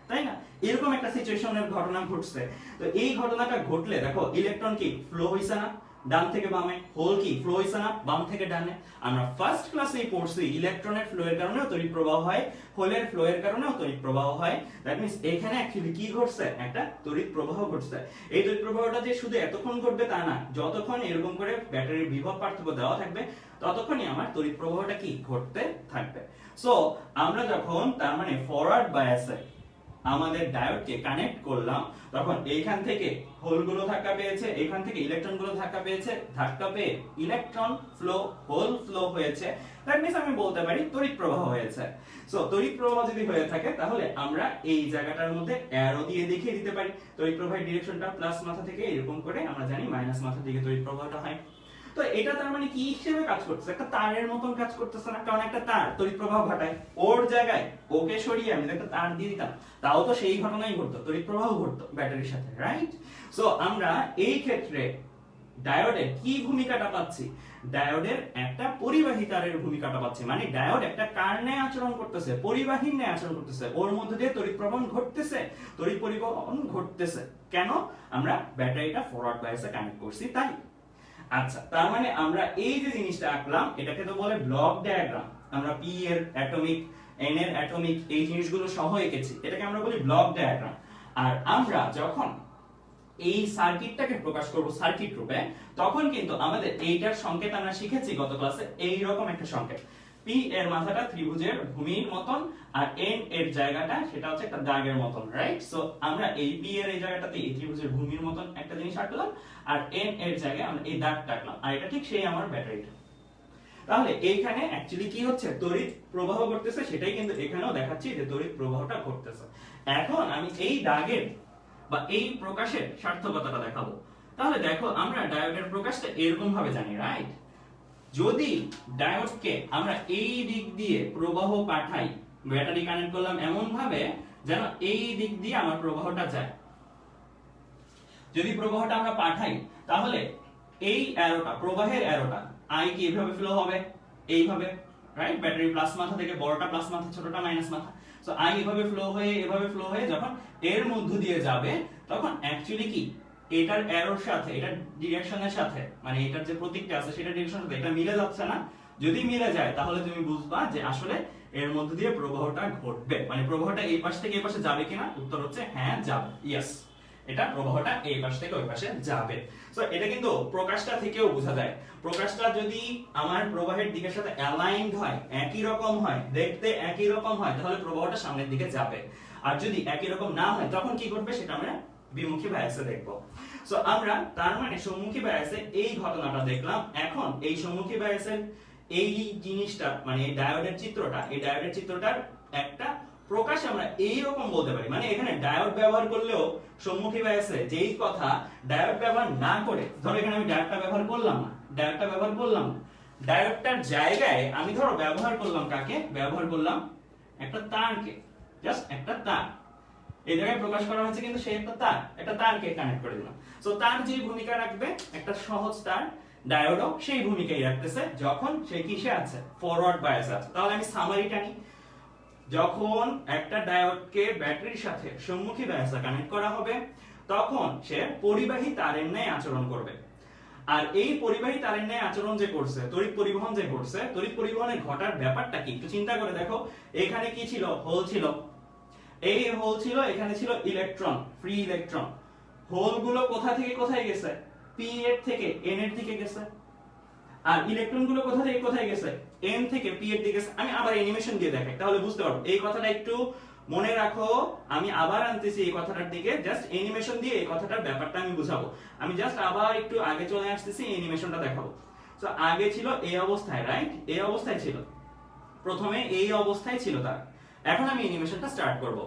তাই না? এরকম একটা সিচুয়েশনের ঘটনা ঘটছে। তো এই ঘটনাটা ঘটলে দেখো ইলেকট্রন কি ফ্লো হইছে না ডান থেকে বামে, হোল কি ফ্লো হইছে না বাম থেকে ডানে। আমরা ফার্স্ট ক্লাসেই পড়ছি ইলেকট্রনের ফ্লো এর কারণেও তড়িৎ প্রবাহ হয়, হোলের ফ্লো এর কারণেও তড়িৎ প্রবাহ হয়। দ্যাট মিন্স এখানে অ্যাকচুয়ালি কি ঘটছে, একটা তড়িৎ প্রবাহ ঘটছে। এই তড়িৎ প্রবাহটা যে শুধু এতক্ষণ ঘটবে তা না, যতক্ষণ এরকম করে ব্যাটারির বিভব পার্থক্য দেওয়া থাকবে ততক্ষণই আমার তড়িৎ প্রবাহটা কি ঘটতে থাকবে। সো আমরা যখন তার মানে ফরওয়ার্ড বায়াসে আমাদের ডায়োডকে কানেক্ট করলাম, তখন এইখান থেকে হোলগুলো ধাক্কা পেয়েছে, এইখান থেকে ইলেকট্রনগুলো ধাক্কা পেয়েছে, ধাক্কা পেয়ে ইলেকট্রন ফ্লো, হোল ফ্লো হয়েছে। দ্যাট মিন্স আমি বলতে পারি তড়িৎ প্রবাহ হয়েছে। সো তড়িৎ প্রবাহ যদি হয়ে থাকে তাহলে আমরা এই জায়গাটার মধ্যে অ্যারো দিয়ে দেখিয়ে দিতে পারি তড়িৎ প্রবাহের ডিরেকশনটা প্লাস মাথা থেকে এরকম করে, আমরা জানি মাইনাস মাথা দিকে তড়িৎ প্রবাহটা হয়। তো এটা তার মানে কি হিসেবে কাজ করতেছে, একটা তারের মতন কাজ করতেছে না? কারণ একটা তার তড়িৎ প্রবাহ ঘটায়, ওর জায়গায় ওকে সরিয়ে আমি একটা তার দিয়ে দিতাম, তাও তো সেই ঘটনাই ঘটতো, তড়িৎ প্রবাহ ঘটতো ব্যাটারির সাথে, রাইট? সো আমরা এই ক্ষেত্রে ডায়োডের কি ভূমিকাটা পাচ্ছি? ডায়োডের একটা পরিবাহী তারের ভূমিকাটা পাচ্ছি। মানে ডায়োড একটা কার ন্যায় আচরণ করতেছে, পরিবাহীর ন্যায় আচরণ করতেছে, ওর মধ্যে দিয়ে তড়িৎ প্রবাহ ঘটতেছে, তড়িৎ পরিবহন ঘটতেছে। কেন? আমরা ব্যাটারিটা ফরওয়ার্ড বায়াসে কানেক্ট করছি তাই। আচ্ছা, তার মানে আমরা এই যে জিনিসটা আঁকলাম এটাকে তো বলে ব্লক ডায়াগ্রাম। আমরা পি এর অ্যাটমিক, এন এর অ্যাটমিক, এই জিনিসগুলো সহ এঁকেছি, এটাকে আমরা বলি ব্লক ডায়াগ্রাম। আর আমরা যখন এই সার্কিটটাকে প্রকাশ করব সার্কিট রূপে, তখন কিন্তু আমাদের এইটার সংকেত আমরা শিখেছি গত ক্লাসে, এই রকম একটা সংকেত। পি এর মাথাটা ত্রিভুজের ভূমির মতন, আর এন এর জায়গাটা সেটা হচ্ছে একটা দাগের মতন, রাইট? সো আমরা এই পি এর এই জায়গাটাতে এই ত্রিভুজের ভূমির মতন একটা জিনিস আঁকলাম, আর এন এর জায়গায় আমরা এই দাগটা আঁকলাম, আর এটা ঠিক সেই আমার ব্যাটারিটা। তাহলে এইখানে অ্যাকচুয়ালি কি হচ্ছে, তড়িৎ প্রবাহ ঘটতেছে, সেটাই কিন্তু এখানেও দেখাচ্ছি যে তড়িৎ প্রবাহটা ঘটতেছে। এখন আমি এই দাগের বা এই প্রকাশের সার্থকতাটা দেখাবো। তাহলে দেখো আমরা ডায়োডের প্রকাশটা এরকম ভাবে জানি, রাইট? যদি ডায়োডকে আমরা এই দিক দিয়ে প্রবাহ পাঠাই, ব্যাটারি কানেক্ট করলাম এমন ভাবে যেন এই দিক দিয়ে আমার প্রবাহটা যায়। যদি প্রবাহটা আমরা পাঠাই তাহলে এই অ্যারোটা, প্রবাহের অ্যারোটা আই কি এইভাবে ফ্লো হবে, এইভাবে, রাইট? ব্যাটারি প্লাস মাথা থেকে বড়টা প্লাস মাথা, ছোটটা মাইনাস মাথা। সো আই এভাবে ফ্লো হয়ে যখন এর মধ্য দিয়ে যাবে, তখন অ্যাকচুয়ালি কি এটার অ্যারোর সাথে, এটার ডিরেকশনের সাথে, মানে এটার যে প্রতীকটা আছে সেটা ডিরেকশনের সাথে এটা মিলে যাচ্ছে না। যদি মিলে যায় তাহলে তুমি বুঝবা যে আসলে এর মধ্য দিয়ে প্রবাহটা ঘটবে, মানে প্রবাহটা এই পাশ থেকে এই পাশে যাবে কিনা। উত্তর হচ্ছে হ্যাঁ, যাবে, ইয়েস, এটা প্রবাহটা এই পাশ থেকে ওই পাশে যাবে। সো এটা কিন্তু প্রকাশটা থেকেও বোঝা যায়। প্রকাশটা যদি আমার প্রবাহের দিকের সাথে অ্যালাইনড হয়, একই রকম হয়, দেখতে একই রকম হয়, তাহলে প্রবাহটা সামনের দিকে যাবে। আর যদি একই রকম না হয় তখন কি ঘটবে সেটা আমরা বিমুখী বায়াসে দেখব। সো আমরা তার মানে সম্মুখী বায়াসে এই ঘটনাটা দেখলাম। এখন এই সম্মুখী বায়াসের এই জিনিসটা, মানে এই ডায়োডের চিত্রটা, এই ডায়োডের চিত্রটার একটা প্রকাশ আমরা এই রকম বলতে পারি। মানে এখানে ডায়োড ব্যবহার করলেও সম্মুখী বায়াসে যেই কথা ডায়োড ব্যবহার না করে, ধরো এখানে আমি ডায়োডটা ব্যবহার করলাম না, ডায়োডটার জায়গায় আমি ধরো ব্যবহার করলাম কাকে, ব্যবহার করলাম একটা তারকে, জাস্ট একটা তার। এই জায়গায় প্রকাশ করা হয়েছে কিন্তু সেই একটা তারকে কানেক্ট করে দিলাম। সো তার যে ভূমিকা রাখবে, একটা সহজ তার, ডায়োডও সেই ভূমিকাই রাখতেছে যখন সে কিসে আছে, ফরওয়ার্ড বায়াসে আছে। তাহলে আমি সামারিটা নিই। যখন একটা ডায়োডকে ব্যাটারির সাথে সম্মুখী বায়াসে কানেক্ট করা হবে, তখন সে পরিবাহী তারের ন্যায় আচরণ করবে। আর এই পরিবাহী তারের ন্যায় আচরণ যে করছে, তড়িৎ পরিবহন যে করছে, তড়িৎ পরিবহনের ঘটার ব্যাপারটা কি একটু চিন্তা করে দেখো। এখানে কি ছিল, হোল ছিল, এই হোল ছিল, এখানে ছিল ইলেকট্রন, ফ্রি ইলেকট্রন। হোলগুলো কোথা থেকে কোথায় গেছে, পি এর থেকে এন এর দিকে গেছে। আর ইলেকট্রনগুলো কোথা থেকে কোথায় গেছে, এন থেকে পি এর দিকে গেছে। আমি আবার অ্যানিমেশন দিয়ে দেখাই তাহলে বুঝতে পারবো। এই কথাটা একটু মনে রাখো, আমি আবার আনতেছি এই কথাটার দিকে, জাস্ট অ্যানিমেশন দিয়ে এই কথাটার ব্যাপারটা আমি বুঝাবো। আমি জাস্ট আবার একটু আগে চলে আসতেছি, অ্যানিমেশনটা দেখাবো। সো আগে ছিল এই অবস্থায়, রাইট? এই অবস্থায় ছিল, প্রথমে এই অবস্থায় ছিল তার। এখন আমি অ্যানিমেশনটা স্টার্ট করব।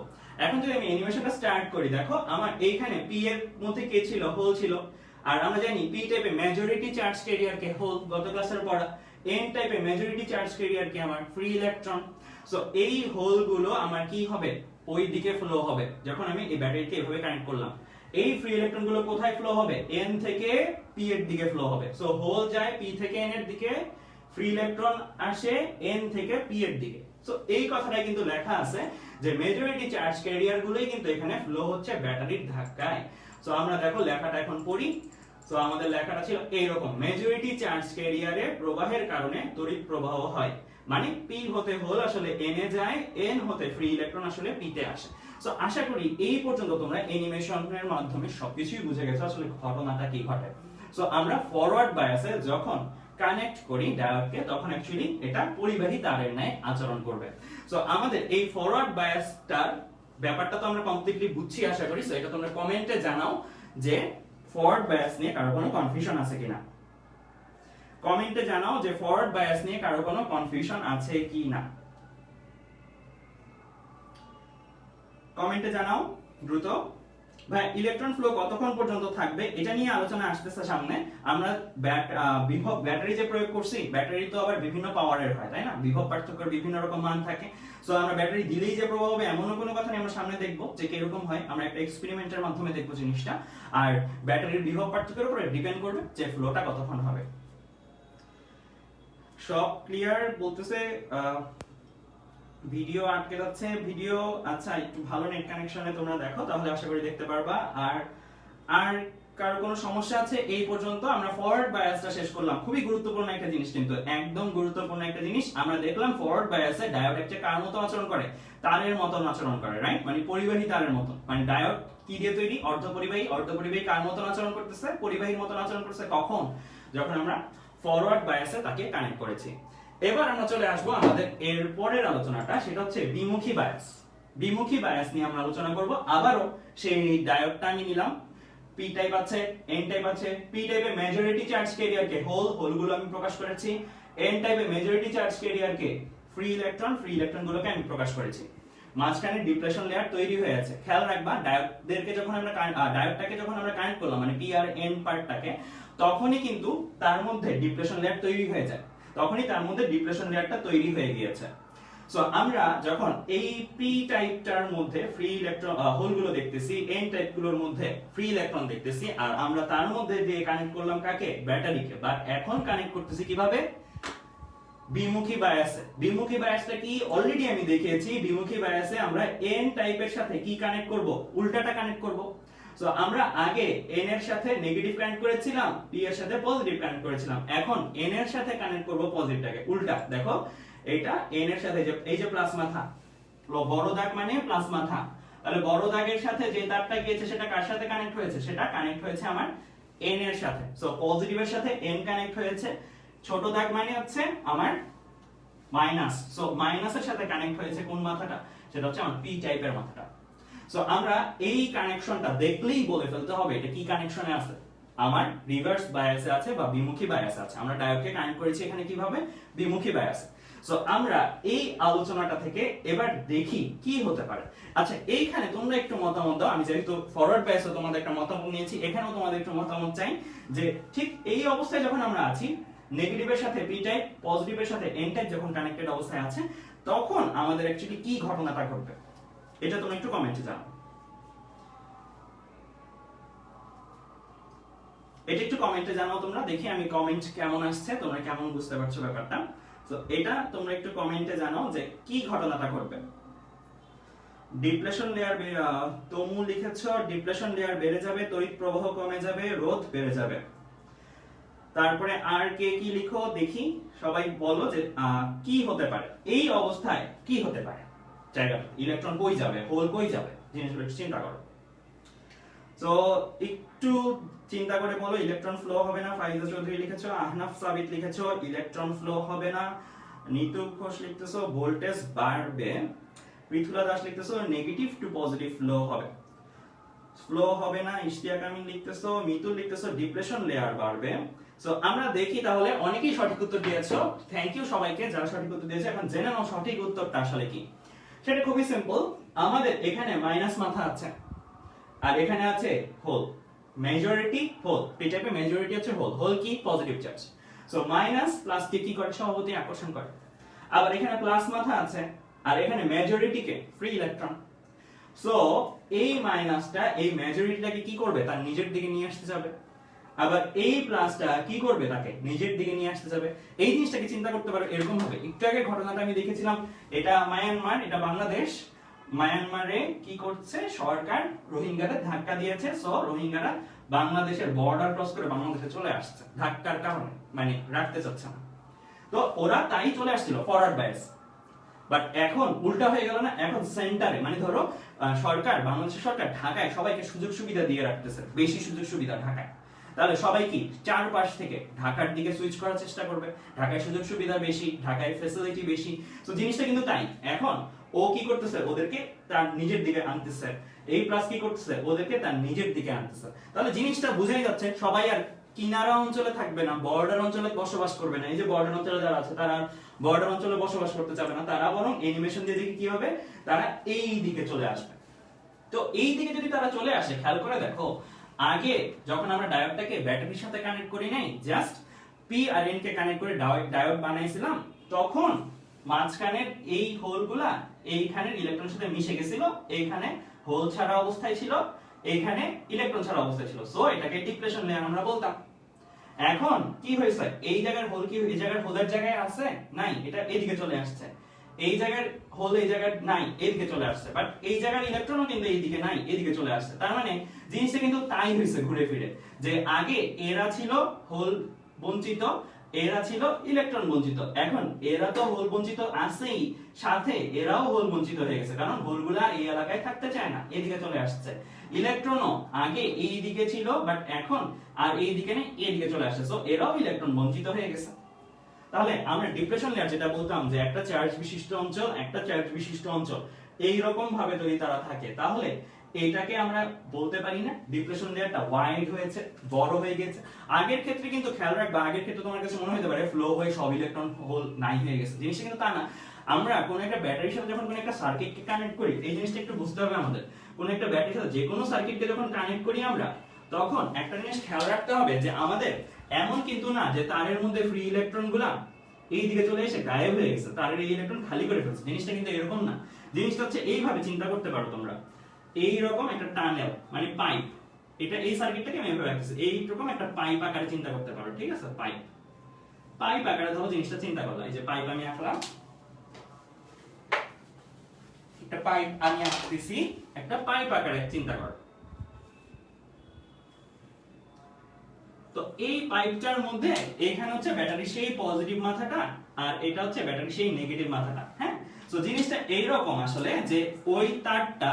এখন যদি আমি অ্যানিমেশনটা স্টার্ট করি, দেখো আমার এইখানে পি এর মধ্যে কে ছিল, হোল ছিল। আর আমরা জানি পি টাইপে মেজরিটি চার্জ ক্যারিয়ারকে হোল, গত ক্লাসের পড়া। এন টাইপে মেজরিটি চার্জ ক্যারিয়ারকে আমার ফ্রি ইলেকট্রন। সো এই হোল গুলো আমার কি হবে, ওই দিকে ফ্লো হবে। যখন আমি এই ব্যাটারিকে এভাবে কানেক্ট করলাম, এই ফ্রি ইলেকট্রন গুলো কোথায় ফ্লো হবে, এন থেকে পি এর দিকে ফ্লো হবে। সো হোল যায় পি থেকে এন এর দিকে, ফ্রি ইলেকট্রন আসে এন থেকে পি এর দিকে। সো এই কথাটাই কিন্তু লেখা আছে যে মেজরিটি চার্জ ক্যারিয়ার গুলোই কিন্তু এখানে ফ্লো হচ্ছে ব্যাটারির ধাক্কায়। সো আমরা দেখো লেখাটা এখন পড়ি। সো আমাদের লেখাটা ছিল এইরকম, মেজরিটি চার্জ ক্যারিয়ারে প্রবাহের কারণে তড়িৎ প্রবাহ হয়, মানে পি হতে হোল আসলে এন এ যায়, এন হতে ফ্রি ইলেকট্রন আসলে পি তে আসে। সো আশা করি এই পর্যন্ত তোমরা অ্যানিমেশনের মাধ্যমে সবকিছুই বুঝে গেছো আসলে ঘটনাটা কি ঘটে। সো আমরা ফরওয়ার্ড বায়াসে যখন কানেক্ট করি ডায়োডকে, তখন অ্যাকচুয়ালি এটা পরিবাহী তারের ন্যায় আচরণ করবে। সো আমাদের এই ফরওয়ার্ড বায়াসটার ব্যাপারটা তো আমরা কমপ্লিটলি বুঝছি আশা করি। সো এটা তোমরা কমেন্টে জানাও যে ফরওয়ার্ড বায়াস নিয়ে কারো কোনো কনফিউশন আছে কিনা। কমেন্টে জানাও যে ফরওয়ার্ড বায়াস নিয়ে কারো কোনো কনফিউশন আছে কিনা, কমেন্টে জানাও দ্রুত। ভাই ইলেকট্রন ফ্লো কতক্ষণ পর্যন্ত থাকবে এটা নিয়ে আলোচনা আসতেছে সামনে। আমরা বিভব ব্যাটারি যে প্রয়োগ করছি, ব্যাটারি তো আবার বিভিন্ন পাওয়ারের হয় তাই না, বিভব পার্থক্যের বিভিন্ন রকম মান থাকে। সো আমরা ব্যাটারি দিলেই যে প্রভাব হবে এমনও কোনো কথা নেই, আমরা সামনে দেখবো যে কিরকম হয়, আমরা একটা এক্সপেরিমেন্টের মাধ্যমে দেখবো জিনিসটা। আর ব্যাটারির বিভব পার্থক্যের উপরে ডিপেন্ড করবে যে ফ্লোটা কতক্ষণ হবে। সব ক্লিয়ার বলতেছে, ভিডিও আটকে যাচ্ছে, ভিডিও আচ্ছা একটু ভালো নেট কানেকশনে তোমরা দেখো, তাহলে আশা করি দেখতে পারবা। আর কারো কোনো সমস্যা আছে এই পর্যন্ত? আমরা ফরওয়ার্ড বায়াসটা শেষ করলাম, খুবই গুরুত্বপূর্ণ একটা জিনিস, কিন্তু একদম গুরুত্বপূর্ণ একটা জিনিস। আমরা দেখলাম ফরওয়ার্ড বায়াসে ডায়োড একটা কার মতো আচরণ করে, তারের মতন আচরণ করে, রাইট? মানে পরিবাহী তারের মতো। মানে ডায়োড কি দিয়ে তৈরি? অর্ধপরিবাহী। অর্ধপরিবাহী কার মতন আচরণ করতেছে? পরিবাহীর মতন আচরণ করতেছে। কখন? যখন আমরা ফরওয়ার্ড বায়াসে তাকে কানেক্ট করেছি। এবার আমরা চলে আসবো আমাদের এর পরের আলোচনাটা, সেটা হচ্ছে বিমুখী বায়াস। বিমুখী বায়াস নিয়ে আমরা আলোচনা করব। আবারও সেই ডায়োডটা আমি নিলাম, পি টাইপ আছে, এন টাইপ আছে। পি টাইপে মেজরিটি চার্জ ক্যারিয়ারকে হোল, হোলগুলো আমি প্রকাশ করেছি। এন টাইপে মেজরিটি চার্জ ক্যারিয়ারকে ফ্রি ইলেকট্রন, ফ্রি ইলেকট্রনগুলোকে আমি প্রকাশ করেছি। মাঝখানে ডিপ্লেশন লেয়ার তৈরি হয়ে আছে। খেয়াল রাখবা ডায়োডটাকে যখন আমরা কানেক্ট করলাম, মানে পি আর এন পার্টটাকে, তখনই কিন্তু তার মধ্যে ডিপ্লেশন লেয়ার তৈরি হয়ে যায়, তখনই তার মধ্যে ডিপ্লেশন লেয়ারটা তৈরি হয়ে গিয়েছে। সো আমরা যখন এই পি টাইপটার মধ্যে ফ্রি ইলেকট্রন হোলগুলো দেখতেছি, এন টাইপগুলোর মধ্যে ফ্রি ইলেকট্রন দেখতেছি, আর আমরা তার মধ্যে দিয়ে কানেক্ট করলাম কাকে? ব্যাটারিকে। বাট এখন কানেক্ট করতেছি কিভাবে? বিমুখী বায়াসে। বিমুখী বায়াসটা কি অলরেডি আমি দেখিয়েছি। বিমুখী বায়াসে আমরা এন টাইপের সাথে কি কানেক্ট করব? উল্টাটা কানেক্ট করব। সো আমরা আগে n এর সাথে নেগেটিভ কানেক্ট করেছিলাম, p এর সাথে পজিটিভ কানেক্ট করেছিলাম। এখন n এর সাথে কানেক্ট করব পজিটিভটাকে, উল্টা। দেখো এটা n এর সাথে, এই যে প্লাস মাথা, বড় দাগ মানে প্লাস মাথা, তাহলে বড় দাগের সাথে যে তারটা গিয়েছে সেটা কার সাথে কানেক্ট হয়েছে? সেটা কানেক্ট হয়েছে আমার n এর সাথে। সো পজিটিভের সাথে n কানেক্ট হয়েছে। ছোট দাগ মানে হচ্ছে আমার মাইনাস। সো মাইনাসের সাথে কানেক্ট হয়েছে কোন মাথাটা? সেটা হচ্ছে আমার p টাইপের মাথাটা। সো আমরা এই কানেকশনটা দেখলেই বলে ফেলতে হবে এটা কি কানেকশনে আছে। আমার রিভার্স বায়াসে আছে বা বিমুখী বায়াসে আছে। আমরা ডায়োডকে কানেক্ট করেছি এখানে কিভাবে? বিমুখী বায়াসে। সো আমরা এই আলোচনাটা থেকে এবার দেখি কি হতে পারে। আচ্ছা এইখানে তোমরা একটু মতামত দাও। আমি যেহেতু ফরওয়ার্ড বায়াসে তোমাদের একটা মতামত নিয়েছি, এখানেও তোমাদের একটু মতামত চাই যে ঠিক এই অবস্থায় যখন আমরা আছি, নেগেটিভের সাথে পি টাইপ, পজিটিভের সাথে এন টাইপ যখন কানেক্টেড অবস্থায় আছে, তখন আমাদের অ্যাকচুয়ালি কি ঘটনাটা ঘটবে, এটা তোমরা একটু কমেন্টে জানাও। এটা একটু কমেন্টে জানাও তোমরা, দেখি আমি কমেন্ট কেমন আসছে, তোমরা কেমন বুঝতে পারছো ব্যাপারটা। তো এটা তোমরা একটু কমেন্টে জানাও যে কি ঘটনাটা ঘটবে। ডিপ্লেশন লেয়ার, তোমু লিখেছো ডিপ্লেশন লেয়ার বেড়ে যাবে, তড়িৎ প্রবাহ কমে যাবে, রোধ বেড়ে যাবে। তারপরে আর কে কি লিখো দেখি, সবাই বলো যে কি হতে পারে এই অবস্থায়, কি হতে পারে জায়গা, ইলেকট্রন কই যাবে, হোল কই যাবে, জিনিসগুলো একটু চিন্তা করো। তো একটু চিন্তা করে বলো। ইলেকট্রন ফ্লো হবে না, ফাইজা চৌধুরী লিখেছো, আহনাফ সাবিত লিখেছো ইলেকট্রন ফ্লো হবে না, নিতু ঘোষ লিখতেছো ভোল্টেজ বাড়বে, পৃথুলা দাস লিখতেছো নেগেটিভ টু পজিটিভ ফ্লো হবে, ফ্লো হবে না। ইশতিয়াক আমিন লিখতেছো, মিতুল লিখতেছো ডিপ্রেশন লেয়ার বাড়বে। সো আমরা দেখি তাহলে, অনেকেই সঠিক উত্তর দিয়েছো, থ্যাংক ইউ সবাইকে যারা সঠিক উত্তর দিয়েছে। এখন জেনে নাও সঠিক উত্তরটা আসলে কি। সেটা খুবই সিম্পল। আমাদের এখানে মাইনাস মাথা আছে আর এখানে আছে হোল, মেজরিটি হোল, পি টাইপের মেজরিটি হচ্ছে হোল, হোল কি positive charge. So minus plus কি করে স্বভাবতই আকর্ষণ করে। আবার এখানে প্লাস মাথা আছে আর এখানে মেজরিটি কে ফ্রি ইলেকট্রন। সো এই মাইনাসটা এই মেজরিটিটাকে কি করবে তার নিজের দিকে নিয়ে আসতে যাবে, আবার এই প্লাসটা কি করবে তাকে নিজের দিকে নিয়ে আসতে যাবে। এই জিনিসটাকে চিন্তা করতে পারো এরকম ভাবে। একটু আগে ঘটনাটা আমি দেখেছিলাম, এটা মায়ানমার, এটা বাংলাদেশ। মায়ানমারে কি করছে সরকার, রোহিঙ্গাদের ধাক্কা দিয়েছে। সো রোহিঙ্গারা বাংলাদেশের বর্ডার ক্রস করে বাংলাদেশে চলে আসছে ধাক্কার কারণে, মানে রাখতে চাচ্ছে না। তো ওরা তাই চলে আসছিল ফরওয়ার্ড বাইস। বাট এখন উল্টা হয়ে গেল না, এখন সেন্টারে মানে ধরো সরকার, বাংলাদেশের সরকার ঢাকায় সবাইকে সুযোগ সুবিধা দিয়ে রাখতেছে, বেশি সুযোগ সুবিধা ঢাকায়। তাহলে সবাই কি চারপাশ থেকে ঢাকার দিকে সুইচ করার চেষ্টা করবে, ঢাকায় সুযোগ সুবিধা বেশি, ঢাকায় ফ্যাসিলিটি বেশি। তো জিনিসটা কিন্তু তাই। এখন ও কি করতেছে ওদেরকে তার নিজের দিকে আনতেছে, এই প্লাস কি করতেছে ওদেরকে তার নিজের দিকে আনতেছে। তাহলে জিনিসটা বুঝাই যাচ্ছে সবাই আর কিনারা অঞ্চলে থাকবে না, বর্ডার অঞ্চলে বসবাস করবে না। এই যে বর্ডার অঞ্চলে যারা আছে তারা বর্ডার অঞ্চলে বসবাস করতে চাবে না, তারা বরং অ্যানিমেশন দিয়ে দিকে কি হবে, তারা এই দিকে চলে আসবে। তো এই দিকে যদি তারা চলে আসে, খেয়াল করে দেখো আগে যখন আমরা ডায়োডটাকে ব্যাটারির সাথে কানেক্ট করি নাই, just P R N K connect করে ডায়োড বানাইছিলাম, তখন মাঝখানের এই হোলগুলা এইখানের ইলেকট্রনের সাথে মিশে গেছিল, এইখানে হোল ছাড়া অবস্থায় ছিল, এইখানে ইলেকট্রন ছাড়া অবস্থায় ছিল। সো এটাকে ডিপ্রেশন লেয়ার আমরা বলতাম। এখন কি হয়েছে, এই জায়গার হোল কি এই জায়গার হোলের জায়গায় আছে নাই, এটা এদিকে চলে আসছে। এই জায়গার হোল এই জায়গায় নাই, এদিকে চলে আসছে। বাট এই জায়গার ইলেকট্রনও কিন্তু এইদিকে নাই, এদিকে চলে আসছে। তার মানে জিনিসটা কিন্তু তাই হয়েছে ঘুরে ফিরে, যে আগে এরা ছিল হোল বঞ্চিত, এরা ছিল ইলেকট্রন বঞ্চিত। এখন এরা তো হোল বঞ্চিত আছেই, সাথে এরাও হোল বঞ্চিত হয়ে গেছে, কারণ হোলগুলা এই এলাকায় থাকতে চায় না, এদিকে চলে আসছে। ইলেকট্রনও আগে এই দিকে ছিল, বাট এখন আর এই দিকে নেই, এদিকে চলে আসছে। সো এরাও ইলেকট্রন বঞ্চিত হয়ে গেছে। তাহলে আমরা ডিপ্রেশন লেয়ার যেটা বলতাম যে একটা চার্জ বিশিষ্ট অঞ্চল, একটা চার্জ বিশিষ্ট অঞ্চল, এই রকম ভাবে যদি তারা থাকে, তাহলে এইটাকে আমরা বলতে পারি না ডিপ্রেশন লেয়ারটা ওয়াইড হয়েছে, বড় হয়ে গেছে। আগের ক্ষেত্রে কিন্তু খেয়াল রাখবা, আগের ক্ষেত্রে তোমার কাছে মনে হতে পারে ফ্লো হয়ে সব ইলেকট্রন হোল নাই হয়ে গেছে, জিনিসটা কিন্তু তা না। আমরা কোন একটা ব্যাটারির সাথে যখন কোন একটা সার্কিটকে কানেক্ট করি, এই জিনিসটা একটু বুঝতে হবে আমাদের। কোন একটা ব্যাটারির সাথে যে কোনো সার্কিটকে যখন কানেক্ট করি আমরা, তখন একটা জিনিস খেয়াল রাখতে হবে যে আমাদের এমন কিন্তু না যে তারের মধ্যে ফ্রি ইলেকট্রন গুলা এই দিকে চলে এসে গায়েব হয়ে গেছে, তারের এই ইলেকট্রন খালি করে ফেলছে। জিনিসটা কিন্তু এরকম না। জিনিসটা হচ্ছে এইভাবে চিন্তা করতে পারো তোমরা, এইরকম একটা টানেল মানে পাইপ, এটা এই সার্কিটটাকে আমি এভাবে রাখতেছি, এইরকম একটা পাইপ আকারে চিন্তা করতে পারো, ঠিক আছে? পাইপ পাইপ আকারে ধরো জিনিসটা চিন্তা করলাম, এই যে পাইপ আমি আঁকলাম, একটা পাইপ আমি আঁকতেছি, একটা পাইপ আকারে চিন্তা করো। তো এই পাইপটার মধ্যে এখানে হচ্ছে ব্যাটারি সেই পজিটিভ মাথাটা, আর এটা হচ্ছে ব্যাটারি সেই নেগেটিভ মাথাটা। হ্যাঁ, সো জিনিসটা এইরকম আসলে যে ওই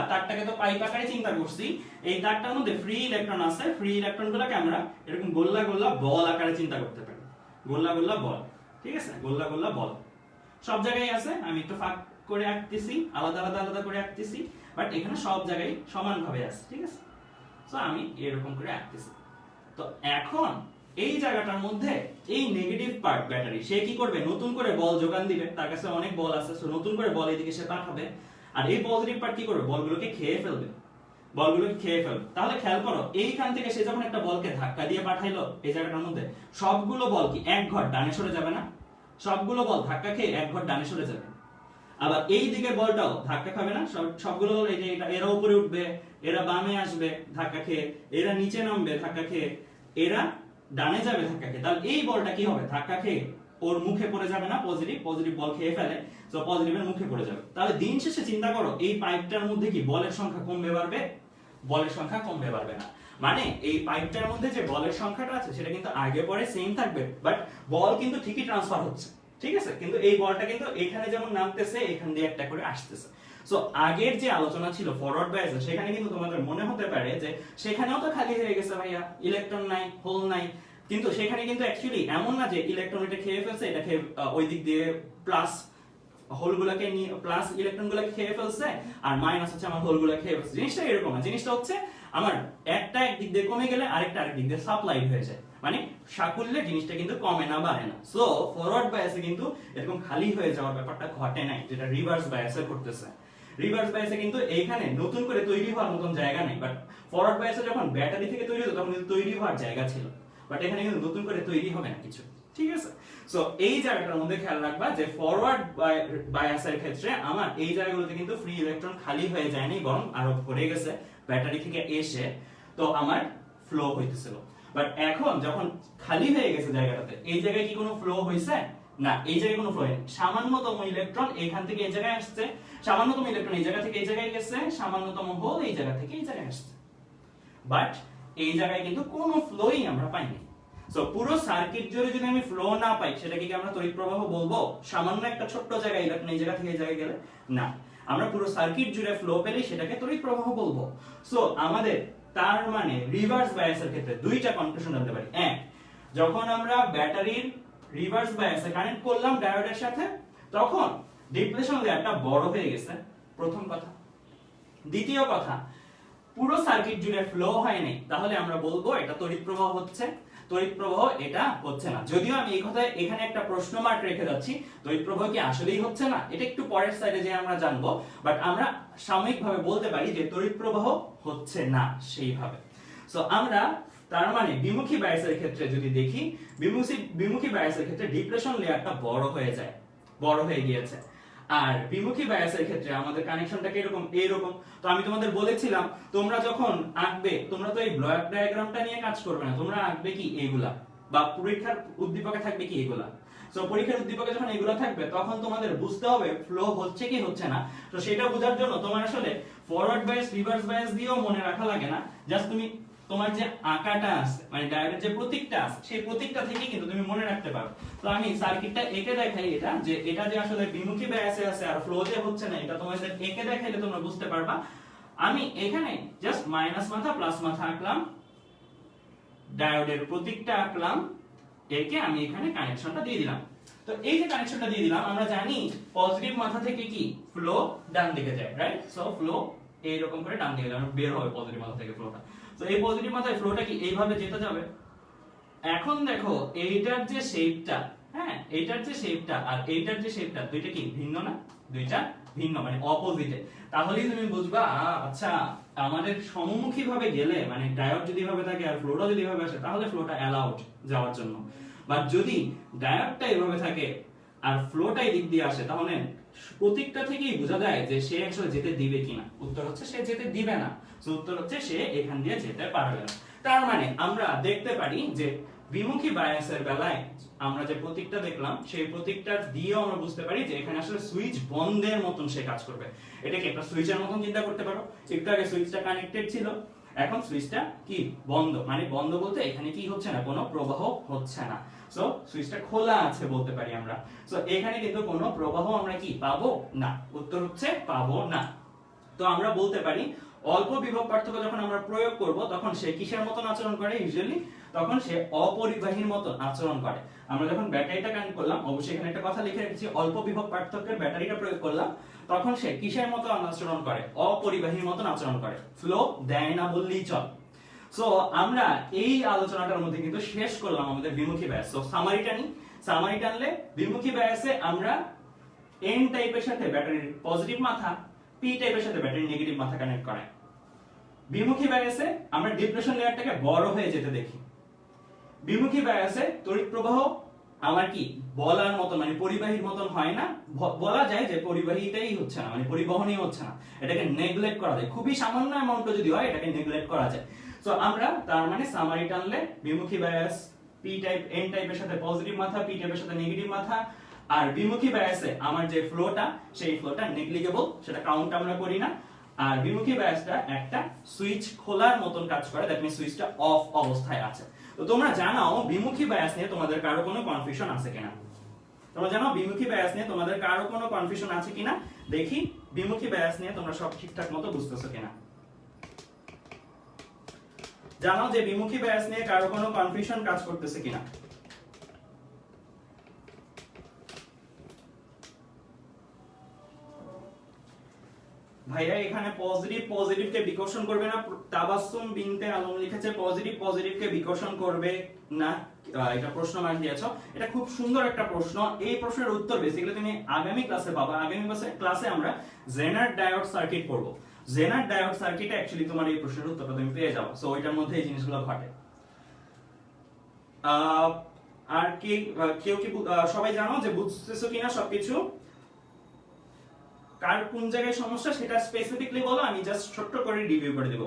তারটাকে তো পাইপ আকারে চিন্তা করছি, এই তারটার মধ্যে ফ্রি ইলেকট্রন আছে, ফ্রি ইলেকট্রনগুলোকে আমরা এরকম গোল্লা গোল্লা বল আকারে চিন্তা করতে পারি, গোল্লা গোল্লা বল, ঠিক আছে? গোল্লা গোল্লা বল সব জায়গায় আছে, আমি একটু ফাঁক করে আঁকতেছি, আলাদা আলাদা আলাদা করে আঁকতেছি, বাট এখানে সব জায়গায় সমানভাবে আছে, ঠিক আছে? সো আমি এরকম করে আঁকতেছি। তো এখন এই জায়গাটার মধ্যে এই নেগেটিভ পার্ট ব্যাটারি সে কি করবে, নতুন করে বল যোগান দিবে, তার কাছে অনেক বল আছে, সো নতুন করে বল এদিকে সে পাঠাবে। আর এই পজিটিভ পার্ট কি করবে, বলগুলোকে খেয়ে ফেলবে, বলগুলোকে খেয়ে ফেলবে। তাহলে খেয়াল করো, এইখান থেকে সে যখন একটা বলকে ধাক্কা দিয়ে পাঠাইলো এই জায়গাটার মধ্যে, সবগুলো বল কি এক ঘর ডানে সরে যাবে না? সবগুলো বল ধাক্কা খেয়ে এক ঘর ডানে সরে যাবে। আবার এই দিকের বলটাও ধাক্কা খাবে না, সবগুলো বল এই যে এরা উপরে উঠবে, এরা বামে আসবে ধাক্কা খেয়ে, এরা নিচে নামবে ধাক্কা খেয়ে, এরা ডানে যাবে ধাক্কা খেয়ে। তাহলে এই বলটা কি হবে, ধাক্কা খেয়ে ওর মুখে পড়ে যাবে না, পজিটিভ বল খেয়ে ফেলে, সো পজিটিভের মুখে পড়ে যাবে। তাহলে দিন শেষে চিন্তা করো, এই পাইপটার মধ্যে কি বলের সংখ্যা কমবে বাড়বে? বলের সংখ্যা কমবে বাড়বে না। মানে এই পাইপটার মধ্যে যে বলের সংখ্যাটা আছে সেটা কিন্তু আগে পরে সেম থাকবে, বাট বল কিন্তু ঠিকই ট্রান্সফার হচ্ছে, ঠিক আছে? কিন্তু এই বলটা কিন্তু এখানে যেমন নামতেছে, এখান দিয়ে একটা করে আসতেছে। সো আগের যে আলোচনা ছিল ফরওয়ার্ড বায়াস, সেখানে কিন্তু তোমাদের মনে হতে পারে যে সেখানেও তো খালি হয়ে গেছে ভাইয়া, ইলেকট্রন নাই, হোল নাই। কিন্তু সেখানে কিন্তু অ্যাকচুয়ালি এমন না যে ইলেকট্রন এটা খেয়ে ফেলছে, এটা খেয়ে ওই দিক দিয়ে প্লাস হোলগুলোকে নিয়ে প্লাস ইলেকট্রনগুলোকে খেয়ে ফেলছে, আর মাইনাস হচ্ছে আমার হোলগুলো খেয়ে ফেলছে। জিনিসটা এরকম না, জিনিসটা হচ্ছে আমার একটা একদিক দিয়ে কমে গেলে আরেকটা আরেক দিক দিয়ে সাপ্লাইড হয়ে যায়, মানে সাকুল্যে জিনিসটা কিন্তু কমে না বাড়ে না। সো ফরওয়ার্ড বায়াসে কিন্তু এরকম খালি হয়ে যাওয়ার ব্যাপারটা ঘটে নাই, যেটা রিভার্স বায়াসে ঘটতেছে। রিভার্স বায়াসে কিন্তু এইখানে নতুন করে তৈরি হওয়ার মতন জায়গা নেই, বাট ফরওয়ার্ড বায়াসে যখন ব্যাটারি থেকে তৈরি হতো তখন কিন্তু তৈরি হওয়ার জায়গা ছিল, বাট এখানে কিন্তু নতুন করে তৈরি হবে না কিছু। ঠিক আছে, সো এই জায়গাটার মধ্যে খেয়াল রাখবা যে ফরওয়ার্ড বায়াসের ক্ষেত্রে আমার এই জায়গাগুলোতে কিন্তু ফ্রি ইলেকট্রন খালি হয়ে যায়নি, বরং আরো ভরে গেছে ব্যাটারি থেকে এসে, তো আমার ফ্লো হইতেছিল। বাট এখন যখন খালি হয়ে গেছে জায়গাটাতে, এই জায়গায় কি কোনো ফ্লো হইছে? না, এই জায়গায় কোনো ফ্লো হয়নি। সামান্যতম ইলেকট্রন এখান থেকে এই জায়গায় আসছে, সামান্যতম ইলেকট্রন এই জায়গা থেকে এই জায়গায় গেছে, সামান্যতম হোল এই জায়গা থেকে এই জায়গায় আসছে, বাট এই জায়গায় কিন্তু কোনো ফ্লোই আমরা পাইনি। সো পুরো সার্কিট জুড়ে যদি আমি ফ্লো না পাই, সেটাকে কি আমরা তড়িৎ প্রবাহ বলবো? সামান্য একটা ছোট্ট জায়গায় ইলেকট্রন এই জায়গা থেকে এই জায়গায় গেলে না, আমরা পুরো সার্কিট জুড়ে ফ্লো পেলে সেটাকে তড়িৎ প্রবাহ বলবো। সো আমাদের তার মানে রিভার্স বায়াসের ক্ষেত্রে দুইটা কনফিউশন হতে পারে। এক, যখন আমরা ব্যাটারির রিভার্স বায়াসে কানেক্ট করলাম ডায়োডের সাথে, তখন ডিপ্লেশন লেয়ারটা বড় হয়ে গেছে, প্রথম কথা। দ্বিতীয় কথা, পুরো সার্কিট জুড়ে ফ্লো হয়নি, তাহলে আমরা বলবো এটা তড়িৎ প্রবাহ হচ্ছে। তড়িৎ প্রবাহ এটা হচ্ছে না। যদিও আমি এই কথায় এখানে একটা প্রশ্ন মার্ক রেখে যাচ্ছি, তড়িৎ প্রবাহ কি আসলেই হচ্ছে না, এটা একটু পরের স্লাইডে যে আমরা জানবো, বাট আমরা সাময়িকভাবে বলতে পারি যে তড়িৎ প্রবাহ হচ্ছে না সেইভাবে। সো আমরা তার মানে বিমুখী বায়াসের ক্ষেত্রে যদি দেখি, বিমুখী বায়াসের ক্ষেত্রে ডিপ্লেশন লেয়ারটা বড় হয়ে যায়, বড় হয়ে গিয়েছে। আর বিমুখী বায়াসের ক্ষেত্রে আমাদের কানেকশনটা এরকম এইরকম। তো আমি তোমাদের বলেছিলাম, তোমরা যখন আঁকবে, তোমরা তো এই ব্লক ডায়াগ্রামটা নিয়ে কাজ করবে না, তোমরা আঁকবে কি এইগুলা, বা পরীক্ষার উদ্দীপকে থাকবে কি এইগুলা। সো পরীক্ষার উদ্দীপকে যখন এগুলা থাকবে, তখন তোমাদের বুঝতে হবে ফ্লো হচ্ছে কি হচ্ছে না। তো সেটা বোঝার জন্য তোমার আসলে ফরওয়ার্ড বায়াস রিভার্স বায়াস দিয়েও মনে রাখা লাগে না, জাস্ট তুমি তোমার যে আঁকাটা আছে, মানে ডায়োডের যে প্রতীকটা আছে, সেই প্রতীকটা থেকে কিন্তু তুমি মনে রাখতে পারো। তো আমি সার্কিটটা এঁকে দেখাই, এটা যে এটা যে আসলে বিমুখী বায়াসে আছে আর ফ্লো যে হচ্ছে না, এটা তোমাদের এঁকে দেখাইলে তোমরা বুঝতে পারবা। আমি এখানে জাস্ট মাইনাস মাথা প্লাস মাথা আঁকলাম, ডায়োডের প্রতীকটা আঁকলাম, একে আমি এখানে কানেকশনটা দিয়ে দিলাম। তো এই যে কানেকশনটা দিয়ে দিলাম, আমরা জানি পজিটিভ মাথা থেকে কি ফ্লো ডান দিকে যায়, রাইট? সো ফ্লো এইরকম করে ডান দিকে যাবে, বের হবে পজিটিভ মাথা থেকে ফ্লোটা। তো এই পজিটিভ মাথায় ফ্লোটা কি এইভাবে যেতে যাবে। এখন দেখো এইটার যে শেপটা, হ্যাঁ এইটার যে শেপটা আর এইটার যে শেপটা, দুইটা কি ভিন্ন না? দুইটা ভিন্ন, মানে অপোজিটে। তাহলেই তুমি বুঝবা আচ্ছা আমাদের সমমুখী ভাবে গেলে, মানে ডায়োড যদি এভাবে থাকে আর ফ্লোটা যদি এভাবে আসে, তাহলে ফ্লোটা অ্যালাউড যাওয়ার জন্য। বাট যদি ডায়োডটা এভাবে থাকে আর ফ্লোটাই দিক দিয়ে আসে, তাহলে প্রতীকটা থেকেই বোঝা যায় যে সে আসলে যেতে দিবে কিনা। উত্তর হচ্ছে সে যেতে দিবে না। সো উত্তর হচ্ছে সে এখান দিয়ে যেতে পারবে না। তার মানে আমরা দেখতে পারি যে বিমুখী বায়াসের বেলায় আমরা যে প্রতীকটা দেখলাম, সেই প্রতীকটা দিয়েও আমরা বুঝতে পারি যে এখানে আসলে সুইচ বন্ধের মতন সে কাজ করবে। এটাকে একটা সুইচের মতন চিন্তা করতে পারো। একটু আগে সুইচটা কানেক্টেড ছিল, এখন সুইচটা কি বন্ধ, মানে বন্ধ বলতে এখানে কি হচ্ছে না, কোনো প্রবাহ হচ্ছে না। সো সুইচটা খোলা আছে বলতে পারি আমরা। সো এখানে কিন্তু কোনো প্রবাহ আমরা কি পাবো না। উত্তর হচ্ছে পাবো না। তো আমরা বলতে পারি অল্প বিভব পার্থক্য যখন আমরা প্রয়োগ করব, তখন সে কিসের মতন আচরণ করে? ইউজুয়ালি তখন সে অপরিবাহীর মতন আচরণ করে। আমরা যখন ব্যাটারিটা কানেক্ট করলাম, অবশ্যই এখানে একটা কথা লিখে রেখেছি, অল্প বিভব পার্থক্যের ব্যাটারিটা প্রয়োগ করলাম, তখন সে কিসের মতো আচরণ করে? অপরিবাহীর মতন আচরণ করে। ফ্লো দেয় না বললেই চল। সো আমরা এই আলোচনাটার মধ্যে কিন্তু শেষ করলাম আমাদের বিমুখী বায়াস। সো সামারিটা নি, সামারি টানলে বিমুখী বায়াসে আমরা এন টাইপের সাথে ব্যাটারির পজিটিভ মাথা, পি টাইপের সাথে ব্যাটারির নেগেটিভ মাথা কানেক্ট করাই। বিমুখী বায়াসে আমরা ডিপ্রেশন লেয়ারটাকে বড় হয়ে যেতে দেখি। বিমুখী বায়াসে তড়িৎ প্রবাহ আমার কি বলার মতন, মানে পরিবাহীর মতন হয় না। বলা যায় যে পরিবাহীটাই হচ্ছে না, মানে পরিবহনই হচ্ছে না, এটাকে নেগলেক্ট করা যায়। খুবই সামান্য অ্যামাউন্ট যদি হয়, এটাকে নেগলেক্ট করা যায়। সো আমরা তার মানে সামারি টানলে বিমুখী বায়াস পি টাইপ এন টাইপের সাথে পজিটিভ মাথা, পি টাইপের সাথে নেগেটিভ মাথা। আর বিমুখী বায়াসে আমার যে ফ্লোটা, সেই ফ্লোটা নেগলিজেবল, সেটা কাউন্ট আমরা করি না। আর বিমুখী বায়াসটা একটা সুইচ খোলার মতন কাজ করে, দ্যাট মিন্স সুইচটা অফ অবস্থায় আছে। তো তোমরা জানাও বিমুখী বায়াস নিয়ে তোমাদের কারো কোনো কনফিউশন আছে কিনা। তোমরা জানাও বিমুখী বায়াস নিয়ে তোমাদের কারো কোনো কনফিউশন আছে কিনা। দেখি বিমুখী বায়াস নিয়ে তোমরা সব ঠিকঠাক মতো বুঝতেছো কিনা। জানাও যে বিমুখী বায়াস নিয়ে কারো কোনো কনফিউশন কাজ করতেছে কিনা। ভাইয়া এখানে পজিটিভ পজিটিভকে বিকর্ষণ করবে না, তাবাসসুম বিনতে আলম লিখেছে পজিটিভ পজিটিভকে বিকর্ষণ করবে না, এটা প্রশ্ন মার্ক দিয়েছো, এটা খুব সুন্দর একটা প্রশ্ন। এই প্রশ্নের উত্তর বেসিক্যালি তুমি আগামী ক্লাসে পাবা। আগামী ক্লাসে আমরা জেনার ডায়োড সার্কিট পড়বো। জেনার ডায়োড সার্কিটে অ্যাকচুয়ালি তোমার এই প্রশ্নের উত্তরটা তুমি পেয়ে যাও। সো ওইটার মধ্যে এই জিনিসগুলো ঘটে। আর কেউ কি সবাই জানো যে বুঝতেছো কিনা সবকিছু? কার কোন জায়গায় সমস্যা সেটা স্পেসিফিকলি বলো, আমি জাস্ট ছোট্ট করে রিভিউ করে দেব।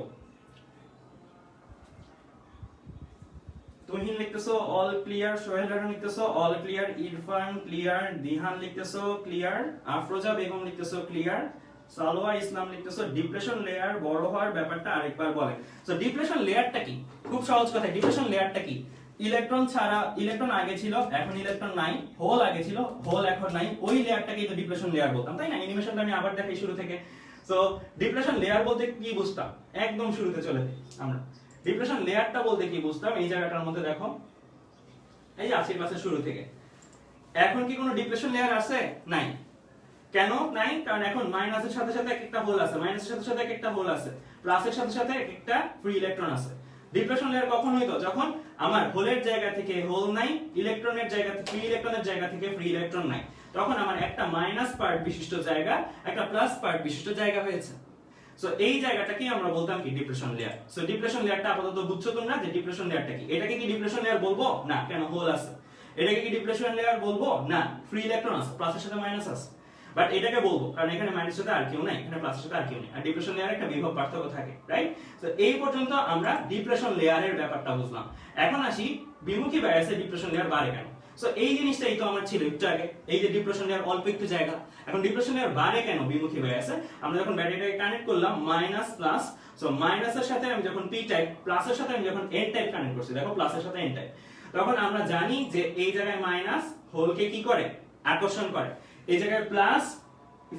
তুহিন লিখতেছো অল ক্লিয়ার, সোহেল রানা লিখতেছো all clear, Irfan clear, Dihan লিখতেছো ক্লিয়ার, আফরোজা বেগম লিখতেছো ক্লিয়ার, সালোয়া ইসলাম লিখতেছো ডিপ্রেশন লেয়ার বড় হওয়ার ব্যাপারটা আরেকবার বলে। সো ডিপ্রেশন লেয়ারটা কি? খুব সহজ কথা, ডিপ্রেশন লেয়ারটা কি? ইলেকট্রন ছাড়া, ইলেকট্রন আগে ছিল এখন ইলেকট্রন নাই, হোল আগে ছিল হোল এখন নাই, ওই লেয়ারটাকেই তো ডিপ্রেশন লেয়ার বলতাম, তাই না? অ্যানিমেশনটা আমি আবার দেখাই শুরু থেকে। সো ডিপ্রেশন লেয়ার বলতে কি বুঝতাম একদম শুরুতে চলে আমরা। ডিপ্রেশন লেয়ারটা বলতে কি বুঝতাম, এই জায়গাটার মধ্যে দেখো, এই যে আজকের ক্লাসের শুরু থেকে। এখন কি কোনো ডিপ্রেশন লেয়ার আছে? নাই। কেন নাই? কারণ এখন মাইনাসের সাথে সাথে একটা হোল আছে, মাইনাসের সাথে সাথে একটা হোল আছে, প্লাসের সাথে সাথে একটা ফ্রি ইলেকট্রন আছে। ডিপ্রেশন লেয়ার কখন হইতো? যখন আমার হোলের জায়গা থেকে হোল নাই, ইলেকট্রনের জায়গা থেকে ফ্রি ইলেকট্রনের জায়গা থেকে ফ্রি ইলেকট্রন নাই, তখন আমার একটা মাইনাস পার্ট বিশিষ্ট জায়গা একটা প্লাস পার্ট বিশিষ্ট জায়গা হয়েছে। সো এই জায়গাটাকে আমরা বলতাম কি ডিপ্রেশন লেয়ার। সো ডিপ্রেশন লেয়ারটা আপাতত বুঝছো তোমরা যে ডিপ্রেশন লেয়ারটা কি। এটাকে কি ডিপ্রেশন লেয়ার বলবো? না, কেন? হোল আছে। এটাকে কি ডিপ্রেশন লেয়ার বলবো? না, ফ্রি ইলেকট্রন আছে, প্লাসের সাথে মাইনাস আছে। বাট এটাকে বলবো কারণ এখানে মাইনাসের সাথে আর কেউ নাই, এখানে প্লাসের সাথে আর কেউ নেই, আর ডিপ্রেশন লেয়ারে একটা বিভব পার্থক্য থাকে, রাইট? সো এই পর্যন্ত আমরা ডিপ্রেশন লেয়ারের ব্যাপারটা বুঝলাম। এখন আসি বিমুখী বায়াসে ডিপ্রেশন লেয়ার বাড়ে কেন। সো এই জিনিসটাই তো আমার ছিল একটু আগে, এই যে ডিপ্রেশন লেয়ার অল্প একটু জায়গা, এখন ডিপ্রেশন লেয়ার বাড়ে কেন বিমুখী বায়াসে? আমরা যখন ব্যাটারিটাকে কানেক্ট করলাম মাইনাস প্লাস, সো মাইনাসের সাথে আমি যখন পি টাইপ, প্লাসের সাথে আমি যখন এন টাইপ কানেক্ট করছি, দেখো প্লাসের সাথে এন টাইপ, তখন আমরা জানি যে এই জায়গায় মাইনাস হোলকে কি করে? আকর্ষণ করে। এই জায়গায় প্লাস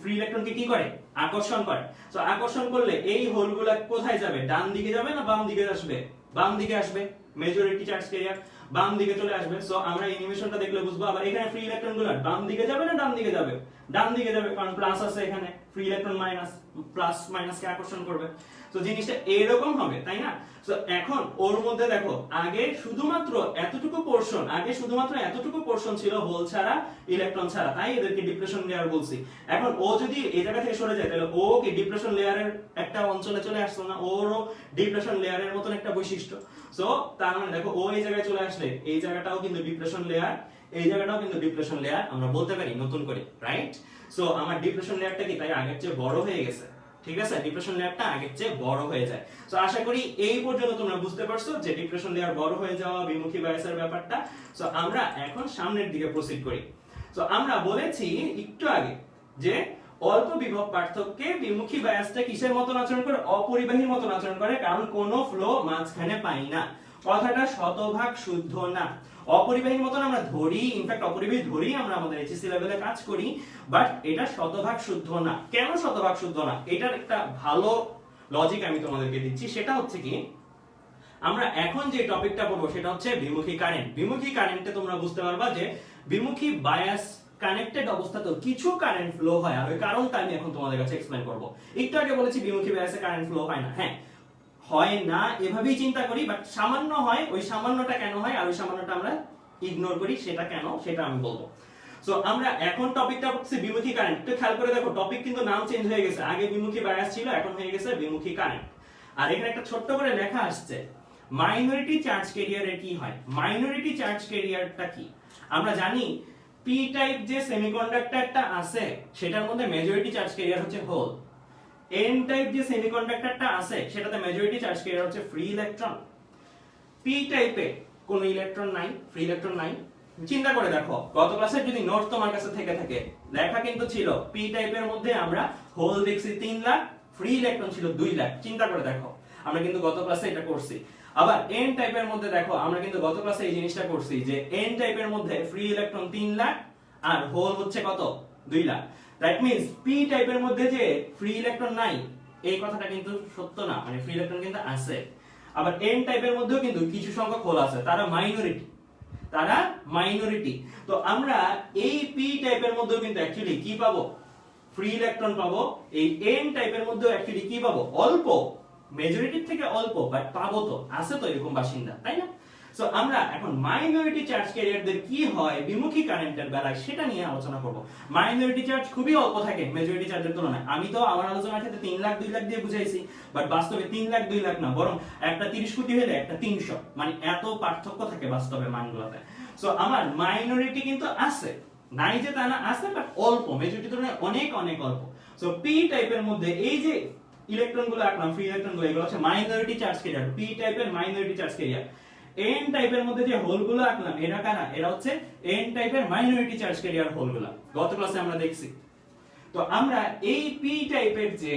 ফ্রি ইলেকট্রনকে কি করে? আকর্ষণ করে। সো আকর্ষণ করলে এই হোলগুলা কোথায় যাবে? ডান দিকে যাবে না বাম দিকে আসবে? বাম দিকে আসবে, মেজরিটি চার্জ ক্যারিয়ার বাম দিকে চলে আসবে। সো আমরা অ্যানিমেশনটা দেখলে বুঝবো। আবার এখানে ফ্রি ইলেকট্রনগুলো বাম দিকে যাবে না ডান দিকে যাবে? ডান দিকে যাবে, কারণ প্লাস আছে এখানে, ফ্রি ইলেকট্রন মাইনাস, প্লাস মাইনাসকে আকর্ষণ করবে। সো জিনিসটা এরকম হবে, তাই না? সো এখন ওর মধ্যে দেখো আগে শুধুমাত্র এতটুকু পোরশন ছিল হোল ছাড়া, ইলেকট্রন ছাড়া, তাই এদেরকে ডিপ্রেশন লেয়ার বলছি। এখন ও যদি এই জায়গা থেকে সরে যায় তাহলে ও কি ডিপ্রেশন লেয়ারের একটা অঞ্চলে চলে আসলো না? ওরও ডিপ্রেশন লেয়ারের মতন একটা বৈশিষ্ট্য। সো তার মানে দেখো ও এই জায়গায় চলে আসলে এই জায়গাটাও কিন্তু ডিপ্রেশন লেয়ার, এই জায়গাটাও কিন্তু ডিপ্রেশন লেয়ার আমরা বলতে পারি নতুন করে, রাইট? সো আমার ডিপ্রেশন লেয়ারটা কি তাই আগের চেয়ে বড় হয়ে গেছে, ঠিক আছে? ডিপ্রেশন লেয়ারটা আগের চেয়ে বড় হয়ে যায়। সো আশা করি এই পর্যন্ত তোমরা বুঝতে পারছো যে ডিপ্রেশন লেয়ার বড় হয়ে যাওয়া, বিমুখী বায়াসের ব্যাপারটা। সো আমরা এখন সামনের দিকে প্রসিড করি। সো আমরা বলেছি একটু আগে যে অল্প বিভব পার্থক্যে বিমুখী বায়াসটা কিসের মতন আচরণ করে? অপরিবাহীর মতন আচরণ করে, কারণ কোনো ফ্লো মাঝখানে পাই না। কথাটা শতভাগ শুদ্ধ না। অপরিবাহীর মতন আমরা ধরি, ইনফ্যাক্ট অপরিবাহী ধরেই আমরা আমাদের এইচএসসি লেভেলে কাজ করি, বাট এটা শতভাগ শুদ্ধ না। কেন শতভাগ শুদ্ধ না? এটার একটা ভালো লজিক আমি তোমাদেরকে দিচ্ছি। সেটা হচ্ছে কি, আমরা এখন যে টপিকটা পড়বো সেটা হচ্ছে বিমুখী কারেন্ট। বিমুখী কারেন্টে তোমরা বুঝতে পারবা যে বিমুখী বায়াস কানেক্টেড অবস্থাতেও কিছু কারেন্ট ফ্লো হয়, আর ওই কারণটা আমি এখন তোমাদের কাছে এক্সপ্লেইন করব। একটু আগে বলেছি বিমুখী বায়াসে কারেন্ট ফ্লো হয় না, হ্যাঁ হয় না এভাবেই চিন্তা করি, বাট সামান্য হয়। ওই সামান্যটা কেন হয় আর ওই সামান্যটা আমরা ইগনোর করি, সেটা কেন সেটা আমি বলবো। সো আমরা এখন টপিকটা হচ্ছে বিমুখী কারেন্ট। একটু খেয়াল করে দেখো, টপিক কিন্তু নাম চেঞ্জ হয়ে গেছে, আগে বিমুখী বায়াস ছিল, এখন হয়ে গেছে বিমুখী কারেন্ট। আর এখানে একটা ছোট্ট করে লেখা আসছে মাইনরিটি চার্জ ক্যারিয়ারের কি হয়। মাইনরিটি চার্জ ক্যারিয়ারটা কি? আমরা জানি পি টাইপ যে সেমিকন্ডাক্টরটা আছে সেটার মধ্যে মেজরিটি চার্জ ক্যারিয়ার হচ্ছে হোল। এন টাইপ যে সেমিকন্ডাক্টরটা আছে সেটাতে মেজরিটি চার্জ ক্যারিয়ার হচ্ছে ফ্রি ইলেকট্রন। পি টাইপে কোনো ইলেকট্রন নাই, ফ্রি ইলেকট্রন নাই। চিন্তা করে দেখো, গত ক্লাসের যদি নোট তোমার কাছে থেকে থাকে, লেখা কিন্তু ছিল পি টাইপের মধ্যে আমরা হোল দেখছি 3 লাখ, ফ্রি ইলেকট্রন ছিল 2 লাখ। চিন্তা করে দেখো, আমরা কিন্তু গত ক্লাসে এটা করছি। আবার এন টাইপের মধ্যে দেখো, আমরা কিন্তু গত ক্লাসে এই জিনিসটা করছি যে এন টাইপের মধ্যে ফ্রি ইলেকট্রন 3 লাখ আর হোল হচ্ছে কত? 2 লাখ। দ্যাট মিন্স পি টাইপের মধ্যে যে ফ্রি ইলেকট্রন নাই এই কথাটা কিন্তু সত্য না, মানে ফ্রি ইলেকট্রন কিন্তু আছে। আবার এন টাইপের মধ্যেও কিন্তু কিছু সংখ্যক হোল আছে, তারা মাইনরিটি। তো আমরা এই পি টাইপের মধ্যেও কিন্তু অ্যাকচুয়ালি কি পাবো? ফ্রি ইলেকট্রন পাবো। এই এন টাইপের মধ্যেও অ্যাকচুয়ালি কি পাবো? অল্প, মেজরিটির থেকে অল্প, বাট পাবো তো, আছে তো এরকম বাসিন্দা, তাই না? সো আমরা এখন মাইনরিটি চার্জ ক্যারিয়ারদের কি হয় বিমুখী কারেন্টের বেলায় সেটা নিয়ে আলোচনা করব। মাইনরিটি চার্জ খুবই অল্প থাকে মেজরিটি চার্জের তুলনায়। আমি তো আমার আলোচনার ক্ষেত্রে 3 লাখ 2 লাখ দিয়ে বুঝাইছি, বাট বাস্তবে 3 লাখ 2 লাখ না, বরং একটা 30 কোটি হলে একটা 300, মানে এত পার্থক্য থাকে বাস্তবে মানগুলোতে। সো আমার মাইনরিটি কিন্তু আছে, নাই যে তা না, আছে, বাট অল্প, মেজরিটি তুলনায় অনেক অনেক অল্প। সো পি টাইপের মধ্যে এই যে ইলেকট্রনগুলো আঁকলাম, ফ্রি ইলেকট্রনগুলো, এগুলো হচ্ছে মাইনরিটি চার্জ ক্যারিয়ার, পি টাইপের মাইনরিটি চার্জ ক্যারিয়ার। এন টাইপের মধ্যে যে হোলগুলো আঁকলাম এরা কারা? এরা হচ্ছে এন টাইপের মাইনরিটি চার্জ ক্যারিয়ার হোলগুলো, গত ক্লাসে আমরা দেখছি। তো আমরা এই পি টাইপের যে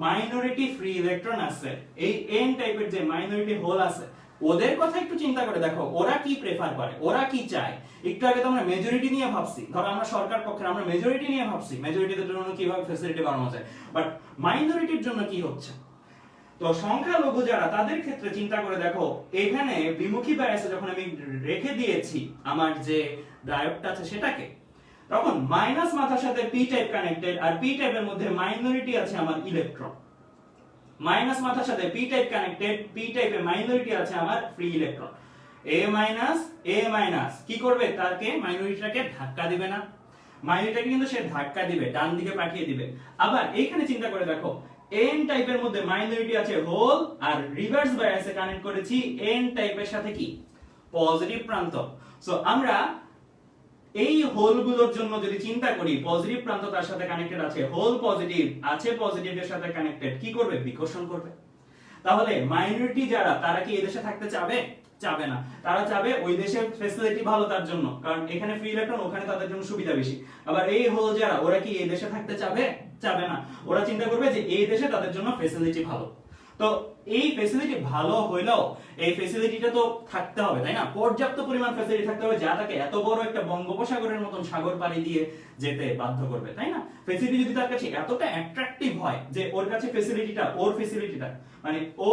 মাইনরিটি ফ্রি ইলেকট্রন আছে, এই এন টাইপের যে মাইনরিটি হোল আছে, ওদের কথা একটু চিন্তা করে দেখো, ওরা কি প্রেফার করে, ওরা কি চায়। একটু আগে তো আমরা মেজরিটি নিয়ে ভাবছি, ধরো আমরা সরকার পক্ষে আমরা মেজরিটি নিয়ে ভাবছি, মেজরিটিদের জন্য কিভাবে ফ্যাসিলিটি বাড়ানো যায়, বাট মাইনরিটির জন্য কি হচ্ছে। তো সংখ্যালঘু যারা, তাদের ক্ষেত্রে চিন্তা করে দেখো, এখানে বিমুখী বায়াসে যখন আমি রেখে দিয়েছি আমার যে ডায়োডটা আছে সেটাকে, তখন মাইনাস মাথার সাথে পি টাইপ কানেক্টেড, আর পি টাইপের মধ্যে মাইনরিটি আছে আমার ইলেকট্রন। মাইনাস মাথার সাথে পি টাইপ কানেক্টেড, পি টাইপে মাইনরিটি আছে আমার ফ্রি ইলেকট্রন। এ মাইনাস কি করবে? তাকে মাইনরিটিটাকে ধাক্কা দিবে না, মাইনরিটিটাকে কিন্তু সে ধাক্কা দিবে, ডান দিকে পাঠিয়ে দিবে। আবার এইখানে চিন্তা করে দেখো, এন টাইপের মধ্যে মাইনরিটি আছে হোল, আর রিভার্স বায়াসে কানেক্ট করেছি এন টাইপের সাথে কি পজিটিভ প্রান্ত। সো আমরা এই হোলগুলোর জন্য যদি চিন্তা করি, পজিটিভ প্রান্ত তার সাথে কানেক্টেড আছে, হোল পজিটিভ আছে, পজিটিভের সাথে কানেক্টেড, কি করবে? বিকর্ষণ করবে। তাহলে মাইনরিটি যারা, তারা কি এই দেশে থাকতে চাবে? চাবে না। তারা চাবে ওই দেশের ফ্যাসিলিটি ভালো তার জন্য, কারণ এখানে ফ্রি ইলেকট্রন, ওখানে তাদের জন্য সুবিধা বেশি। আবার এই হোল যারা, ওরা কি এই দেশে থাকতে চাবে? চাবে না। ওরা চিন্তা করবে যে এই দেশে তাদের জন্য ফ্যাসিলিটি ভালো। তো এই ফ্যাসিলিটি ভালো হইলেও এই ফ্যাসিলিটিটা তো থাকতে হবে, তাই না? পর্যাপ্ত পরিমাণ ফ্যাসিলিটি থাকতে হবে, যা তাকে এত বড় একটা বঙ্গোপসাগরের মতন সাগর পাড়ি দিয়ে যেতে বাধ্য করবে, তাই না? ফ্যাসিলিটি যদি তার কাছে এতটা অ্যাট্রাকটিভ হয় যে ওর কাছে ফ্যাসিলিটিটা, ওর ফ্যাসিলিটিটা মানে ও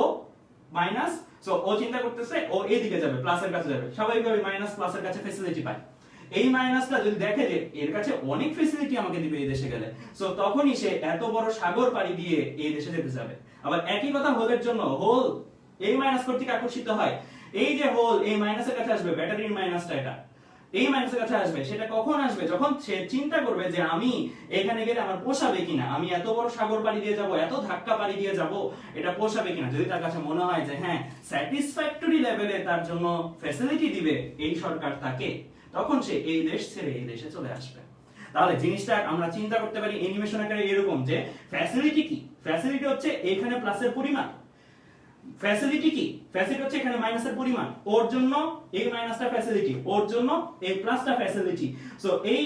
মাইনাস, সো ও চিন্তা করতেছে ও এদিকে যাবে, প্লাসের কাছে যাবে, স্বাভাবিকভাবে মাইনাস প্লাসের কাছে ফ্যাসিলিটি পায়। এই মাইনাসটা যদি দেখে যে এর কাছে অনেক ফ্যাসিলিটি আমাকে দিবে এই দেশে গেলে, সো তখনই সে এত বড় সাগর পাড়ি দিয়ে এই দেশে যেতে যাবে। আবার একই কথা হোলের জন্য, হোল এই মাইনাস কর্তৃক আকর্ষিত হয়। এই যে হোল এই মাইনাসের কাছে আসবে, ব্যাটারির মাইনাসটা এটা এই মাইনাসের কাছে আসবে, সেটা কখন আসবে? যখন সে চিন্তা করবে যে আমি এখানে গেলে আমার পোষাবে কিনা, আমি এত বড় সাগর পাড়ি দিয়ে যাব, এত ধাক্কা পাড়ি দিয়ে যাব, এটা পোষাবে কিনা। যদি তার কাছে মনে হয় যে হ্যাঁ স্যাটিসফ্যাক্টরি লেভেলে তার জন্য ফ্যাসিলিটি দিবে এই সরকার তাকে, তখন সে এই দেশ ছেড়ে এই দেশে চলে আসবে। তাহলে জিনিসটা আমরা চিন্তা করতে পারি অ্যানিমেশন আকারে এরকম যে ফ্যাসিলিটি কি? ফ্যাসিলিটি হচ্ছে এখানে প্লাসের পরিমাণ। ফ্যাসিলিটি কি? ফ্যাসিলিটি হচ্ছে এখানে মাইনাসের পরিমাণ, ওর জন্য এই মাইনাসটা ফ্যাসিলিটি, ওর জন্য এই প্লাসটা ফ্যাসিলিটি। সো এই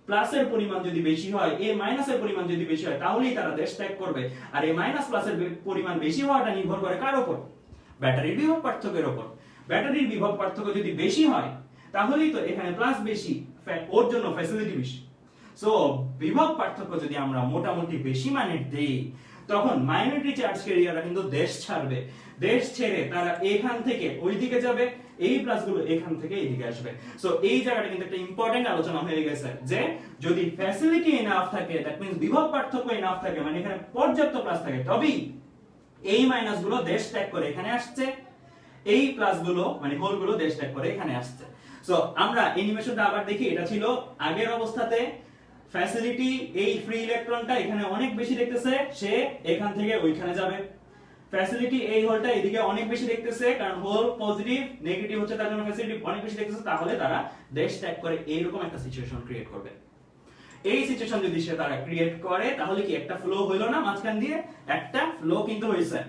প্লাসের পরিমাণ যদি বেশি হয়, এই মাইনাসের পরিমাণ যদি বেশি হয়, তাহলেই তারা দেশ ত্যাগ করবে। আর এই মাইনাস প্লাসের পরিমাণ বেশি হওয়াটা নির্ভর করে কার উপর? ব্যাটারির বিভব পার্থক্যের উপর। ব্যাটারির বিভব পার্থক্য যদি বেশি হয়, তাহলেই তো এখানে প্লাস বেশি, ওর জন্য ফ্যাসিলিটি বেশি। সো বিভব পার্থক্য যদি আমরা মোটামুটি বেশি মানের দেই, তখন মাইনরিটি চার্জ ক্যারিয়াররা কিন্তু দেশ ছাড়বে। দেশ ছেড়ে তারা এখান থেকে ওইদিকে যাবে, এই প্লাসগুলো এখান থেকে এইদিকে আসবে। সো এই জায়গাটা কিন্তু একটা ইম্পর্টেন্ট আলোচনা হয়ে গেছে যে যদি ফ্যাসিলিটি এনাফ থাকে, দ্যাট মিন্স বিভব পার্থক্য এনাফ থাকে, মানে এখানে পর্যাপ্ত প্লাস থাকে, তবেই এই মাইনাসগুলো দেশ ত্যাগ করে এখানে আসছে, এই প্লাসগুলো মানে হোলগুলো দেশ ত্যাগ করে এখানে আসছে। সো আমরা অ্যানিমেশনটা আবার দেখি, এটা ছিল আগের অবস্থাতে। ফ্যাসিলিটি এই ফ্রি ইলেকট্রনটা এখানে অনেক বেশি দেখতেছে, সে এখান থেকে ওইখানে যাবে। ফ্যাসিলিটি এই হোলটা এদিকে অনেক বেশি দেখতেছে, কারণ হোল পজিটিভ, নেগেটিভ হচ্ছে তার জন্য ফ্যাসিলিটি অনেক বেশি দেখতেছে, তাহলে তারা দেশ ত্যাগ করে এইরকম একটা সিচুয়েশন ক্রিয়েট করবে। এই সিচুয়েশন যদি সে তারা ক্রিয়েট করে, তাহলে কি একটা ফ্লো হইলো না? মাঝখান দিয়ে একটা ফ্লো কিন্তু হইছে।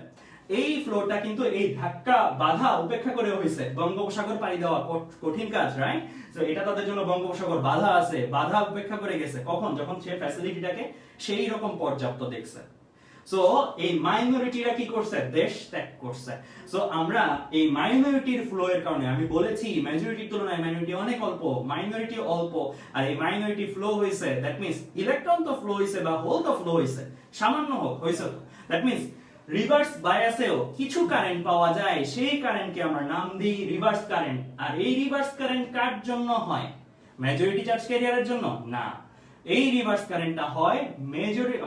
এই ফ্লোটা কিন্তু এই ধাক্কা বাধা উপেক্ষা করে হইছে। বঙ্গোপসাগর পাড়ি দেওয়া কঠিন কাজ, রাইট? সো এটা তাদের জন্য বঙ্গোপসাগর বাধা আছে, বাধা উপেক্ষা করে গেছে। কখন? যখন সে ফ্যাসিলিটিটাকে সেই রকম পর্যাপ্ত দেখছে। সো এই মাইনরিটিরা কি করছে? দেশ ত্যাগ করছে। সো আমরা এই মাইনরিটির ফ্লো এর কারণে, আমি বলেছি মেজরিটির তুলনায় মাইনরিটি অনেক অল্প, মাইনরিটি অল্প, আর এই মাইনরিটি ফ্লো হইছে, দ্যাট মিন্স ইলেকট্রন তো ফ্লো হইছে বা হোল তো ফ্লো হইছে, সামান্য হোক হইছে, দ্যাট মিন্স রিভার্স বায়াসেও কিছু কারেন্ট পাওয়া যায়, সেই কারেন্টকে আমরা নাম দিই রিভার্স কারেন্ট। আর এই রিভার্স কারেন্ট কার জন্য হয়? মেজরিটি চার্জ ক্যারিয়ারের জন্য না, এই রিভার্স কারেন্টটা হয়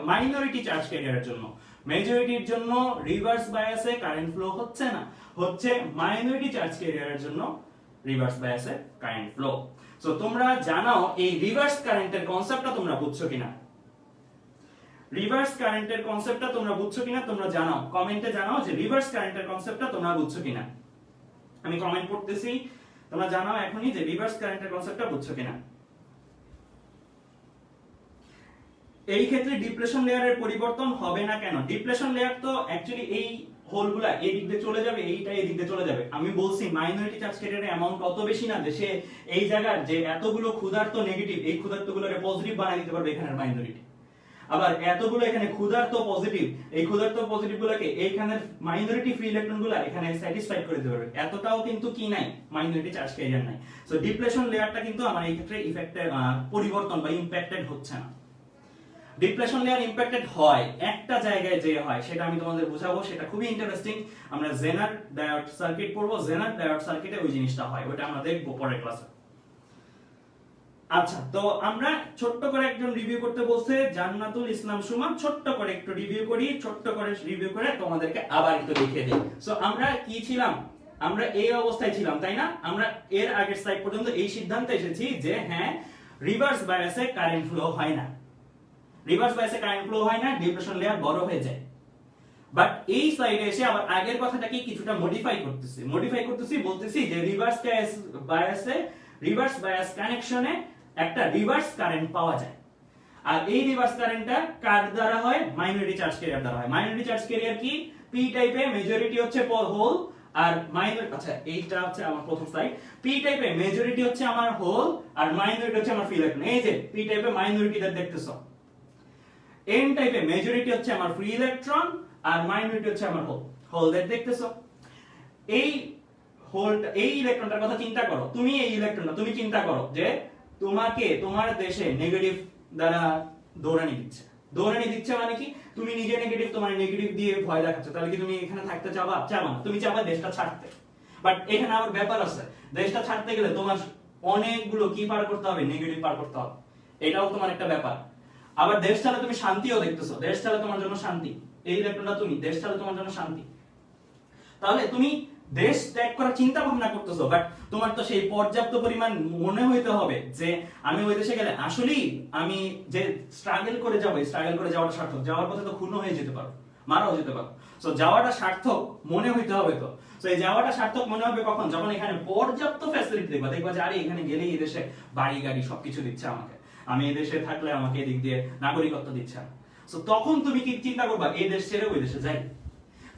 মাইনরিটি চার্জ ক্যারিয়ারের জন্য। মেজরিটির জন্য রিভার্স বায়াসে কারেন্ট ফ্লো হচ্ছে না, হচ্ছে মাইনরিটি চার্জ ক্যারিয়ারের জন্য রিভার্স বায়াসে কারেন্ট ফ্লো। সো তোমরা জানাও এই রিভার্স কারেন্টের কনসেপ্টটা তোমরা বুঝছো কিনা, রিভার্স কারেন্টের কনসেপ্টটা তোমরা বুঝছো কিনা তোমরা জানাও, কমেন্টে জানাও যে রিভার্স কারেন্টের কনসেপ্টটা তোমরা বুঝছো কিনা। আমি কমেন্ট পড়তেছি, তোমরা জানাও এখনই যে রিভার্স কারেন্টের কনসেপ্টটা বুঝছো কিনা। এই ক্ষেত্রে ডিপ্রেশন লেয়ারের পরিবর্তন হবে না কেন? ডিপ্রেশন লেয়ার তো অ্যাকচুয়ালি এই হোলগুলা এই দিক দিয়ে চলে যাবে, এইটা এই দিক দিয়ে চলে যাবে। আমি বলছি মাইনরিটি চার্জ ক্যারিয়ারের অ্যামাউন্ট কত বেশি না যে সে এই জায়গার যে এতগুলো ক্ষুধার্ত নেগেটিভ, এই ক্ষুধার্তগুলোরে পজিটিভ বানাই দিতে পারবে এখানের মাইনরিটি। আবার এতগুলো এখানে ক্ষুধার্ত পজিটিভ, এই ক্ষুধার্ত পজিটিভ গুলোকে এইখানের মাইনরিটি ফ্রি ইলেকট্রনগুলো এখানে স্যাটিসফাইড করে দিতে পারবে। এতটাও কিন্তু কি নাই, মাইনরিটি চার্জ ক্যারিয়ার নাই। সো ডিপ্রেশন লেয়ারটা কিন্তু আমার এই ক্ষেত্রে ইফেক্টেড পরিবর্তন বা ইমপ্যাক্টেড হচ্ছে না। ডিপ্রেশন লেয়ার ইমপ্যাক্টেড হয় একটা জায়গায় যে হয় সেটা আমি তোমাদের বুঝাবো, সেটা খুবই ইন্টারেস্টিং। আমরা জেনার ডায়োড সার্কিট পড়বো, জেনার ডায়োড সার্কিটে ওই জিনিসটা হয়, ওটা আমরা দেখবো পরের ক্লাসে। আচ্ছা, তো আমরা ছোট্ট করে একজন রিভিউ করতে বলছে জান্নাতুল ইসলাম সুমন, ছোট্ট করে একটু রিভিউ করি, ছোট্ট করে রিভিউ করে তোমাদেরকে আবার একটু দেখিয়ে দিই। সো আমরা কি ছিলাম, আমরা এই অবস্থায় ছিলাম তাই না? আমরা এর আগের স্লাইড পর্যন্ত এই সিদ্ধান্তে এসেছি যে হ্যাঁ রিভার্স বায়াসে কারেন্ট ফ্লো হয় না, রিভার্স বায়াসে কারেন্ট ফ্লো হয় না, ডিপ্রেশন লেয়ার বড় হয়ে যায়। বাট এই স্লাইডে এসে আবার আগের কথাটাকে কিছুটা মডিফাই করতেছি, বলতেছি যে রিভার্স বায়াসে, রিভার্স বায়াস কানেকশনে একটা রিভার্স কারেন্ট পাওয়া যায়। আর এই রিভার্স কারেন্টটা কার দ্বারা হয়? মাইনরিটি চার্জ ক্যারিয়ার দ্বারা হয়। মাইনরিটি চার্জ ক্যারিয়ার কি? পি টাইপে মেজরিটি হচ্ছে হোল আর মাইনরিটি, আচ্ছা এইটা হচ্ছে আমার প্রথম স্লাইড। পি টাইপে মেজরিটি হচ্ছে আমার হোল আর মাইনরিটি হচ্ছে আমার ফ্রি ইলেকট্রন। এই যে পি টাইপে মাইনরিটিটা দেখতেছো, এন টাইপে মেজরিটি হচ্ছে আমার ফ্রি ইলেকট্রন আর মাইনরিটি হচ্ছে আমার হোল, হোলদের দেখতেছো। এই হোলটা, এই ইলেকট্রনটার কথা চিন্তা করো, তুমি এই ইলেকট্রনটা তুমি চিন্তা করো যে তোমাকে তোমার দেশে নেগেটিভ দ্বারা দৌড়ানি দিচ্ছে মানে কি? তুমি নিজে নেগেটিভ, তোমার নেগেটিভ দিয়ে ভয় দেখাচ্ছ, তাহলে কি তুমি এখানে থাকতে চাবা? চাবা না, তুমি চাবা দেশটা ছাড়তে। বাট এখানে আবার ব্যাপার আছে, দেশটা ছাড়তে গেলে তোমার অনেকগুলো কি পার করতে হবে? নেগেটিভ পার করতে হবে, এটাও তোমার একটা ব্যাপার। আবার দেশ ছাড়া তুমি শান্তিও দেখতেছো, দেশ ছাড়া তোমার জন্য শান্তি, এই ইলেকট্রনটা তুমি, দেশ ছাড়া তোমার জন্য শান্তি। তাহলে তুমি দেশ ত্যাগ করার চিন্তা ভাবনা করতেছো, বাট তোমার তো সেই পর্যাপ্ত পরিমাণ মনে হইতে হবে যে আমি ওই দেশে গেলে আসলেই আমি যে স্ট্রাগল করে যাবো, স্ট্রাগল করে যাওয়াটা সার্থক, যাওয়ার পথে তো খুনও হয়ে যেতে পারো, মারাও যেতে পারো। সো যাওয়াটা সার্থক মনে হইতে হবে। তো সো এই যাওয়াটা সার্থক মনে হবে কখন? যখন এখানে পর্যাপ্ত ফ্যাসিলিটি দেখবা যে আরে এখানে গেলেই এই দেশে বাড়ি গাড়ি সবকিছু দিচ্ছে আমাকে, আমি এই দেশে থাকলে আমাকে এদিক দিয়ে নাগরিকত্ব দিচ্ছে। সো তখন তুমি কি চিন্তা করবা? এই দেশ ছেড়ে ওই দেশে যাই।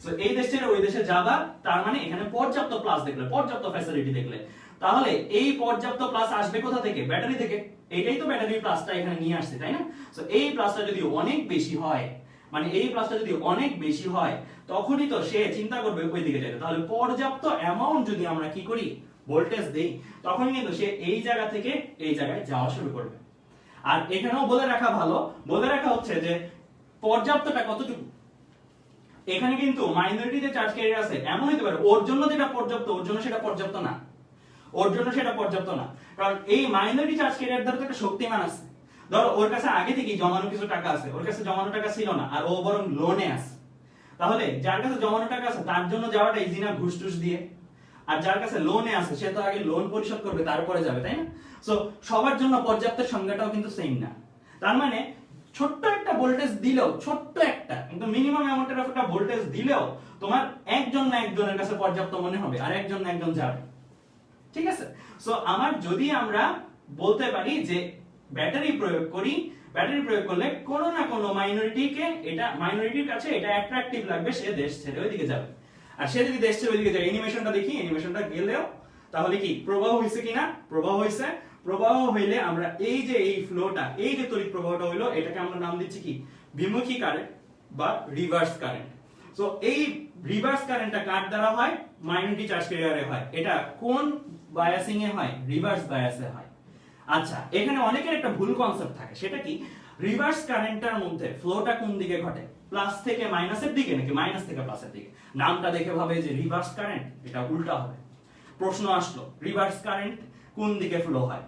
সো এই দেশ ছেড়ে ওই দেশে যাবা, তার মানে এখানে পর্যাপ্ত প্লাস দেখলে, পর্যাপ্ত ফ্যাসিলিটি দেখলে। তাহলে এই পর্যাপ্ত প্লাস আসবে কোথা থেকে? ব্যাটারি থেকে। এইটাই তো ব্যাটারির প্লাসটা এখানে নিয়ে আসছে, তাই না? সো এই প্লাসটা যদি অনেক বেশি হয়, মানে এই প্লাসটা যদি অনেক বেশি হয়, তখনই তো সে চিন্তা করবে ওই দিকে যেতে। তাহলে পর্যাপ্ত অ্যামাউন্ট যদি আমরা কি করি? ভোল্টেজ দেই, তখন কিন্তু সে এই জায়গা থেকে এই জায়গায় যাওয়া শুরু করবে। আর এখানেও বলে রাখা ভালো, বলে রাখা হচ্ছে যে পর্যাপ্তটা কতটুকু। এখানে কিন্তু মাইনরিটি যে চার্জ ক্যারিয়ার আছে, এমন হতে পারে ওর জন্য যেটা পর্যাপ্ত, ওর জন্য সেটা পর্যাপ্ত না, ওর জন্য সেটা পর্যাপ্ত না। কারণ এই মাইনরিটি চার্জ ক্যারিয়ার দ্বারা তো একটা শক্তিমান আছে। ধরো ওর কাছে আগে থেকেই জমানো কিছু টাকা আছে, ওর কাছে জমানো টাকা ছিল না, আর ও বরং লোনে আছে। তাহলে যার কাছে জমানো টাকা আছে তার জন্য যাওয়াটা ইজি না ঘুষ টুস দিয়ে? আর যার কাছে লোনে আছে সে তো আগে লোন পরিশোধ করবে, তারপরে যাবে, তাই না? সো সবার জন্য পর্যাপ্তের সংজ্ঞাটাও কিন্তু সেম না। তার মানে ছোট্ট একটা ভোল্টেজ দিলেও, ছোট্ট একটা কিন্তু মিনিমাম অ্যামাউন্টের একটা ভোল্টেজ দিলেও তোমার একজন না একজনের কাছে পর্যাপ্ত মনে হবে, আর একজন না একজন যাবে। ঠিক আছে? সো আমার যদি আমরা বলতে পারি যে ব্যাটারি প্রয়োগ করি, ব্যাটারি প্রয়োগ করলে কোন না কোন মাইনরিটিকে, এটা মাইনরিটির কাছে এটা অ্যাট্রাকটিভ লাগবে, সে দেশ ছেড়ে ওইদিকে যাবে। আর সে যদি দেশ ছেড়ে ওইদিকে যায়, অ্যানিমেশনটা দেখি, অ্যানিমেশনটা গেলেও তাহলে কি প্রবাহ হইছে কিনা? প্রবাহ হইছে। প্রবাহ হইলে আমরা এই যে এই ফ্লোটা, এই যে তড়িৎ প্রবাহটা হইলো, এটাকে আমরা নাম দিচ্ছি কি? বিমুখী কারেন্ট বা রিভার্স কারেন্ট। সো এই রিভার্স কারেন্টটা কার দ্বারা হয়? মাইনরিটি চার্জ ক্যারিয়ারে হয়। এটা কোন বায়াসিং এ হয়? রিভার্স বায়াসে হয়। আচ্ছা, এখানে অনেকের একটা ভুল কনসেপ্ট থাকে, সেটা কি? রিভার্স কারেন্টটার মধ্যে ফ্লোটা কোন দিকে ঘটে? প্লাস থেকে মাইনাসের দিকে নাকি মাইনাস থেকে প্লাসের দিকে? নামটা দেখে ভাবে যে রিভার্স কারেন্ট, এটা উল্টা হবে। প্রশ্ন আসলো রিভার্স কারেন্ট কোন দিকে ফ্লো হয়?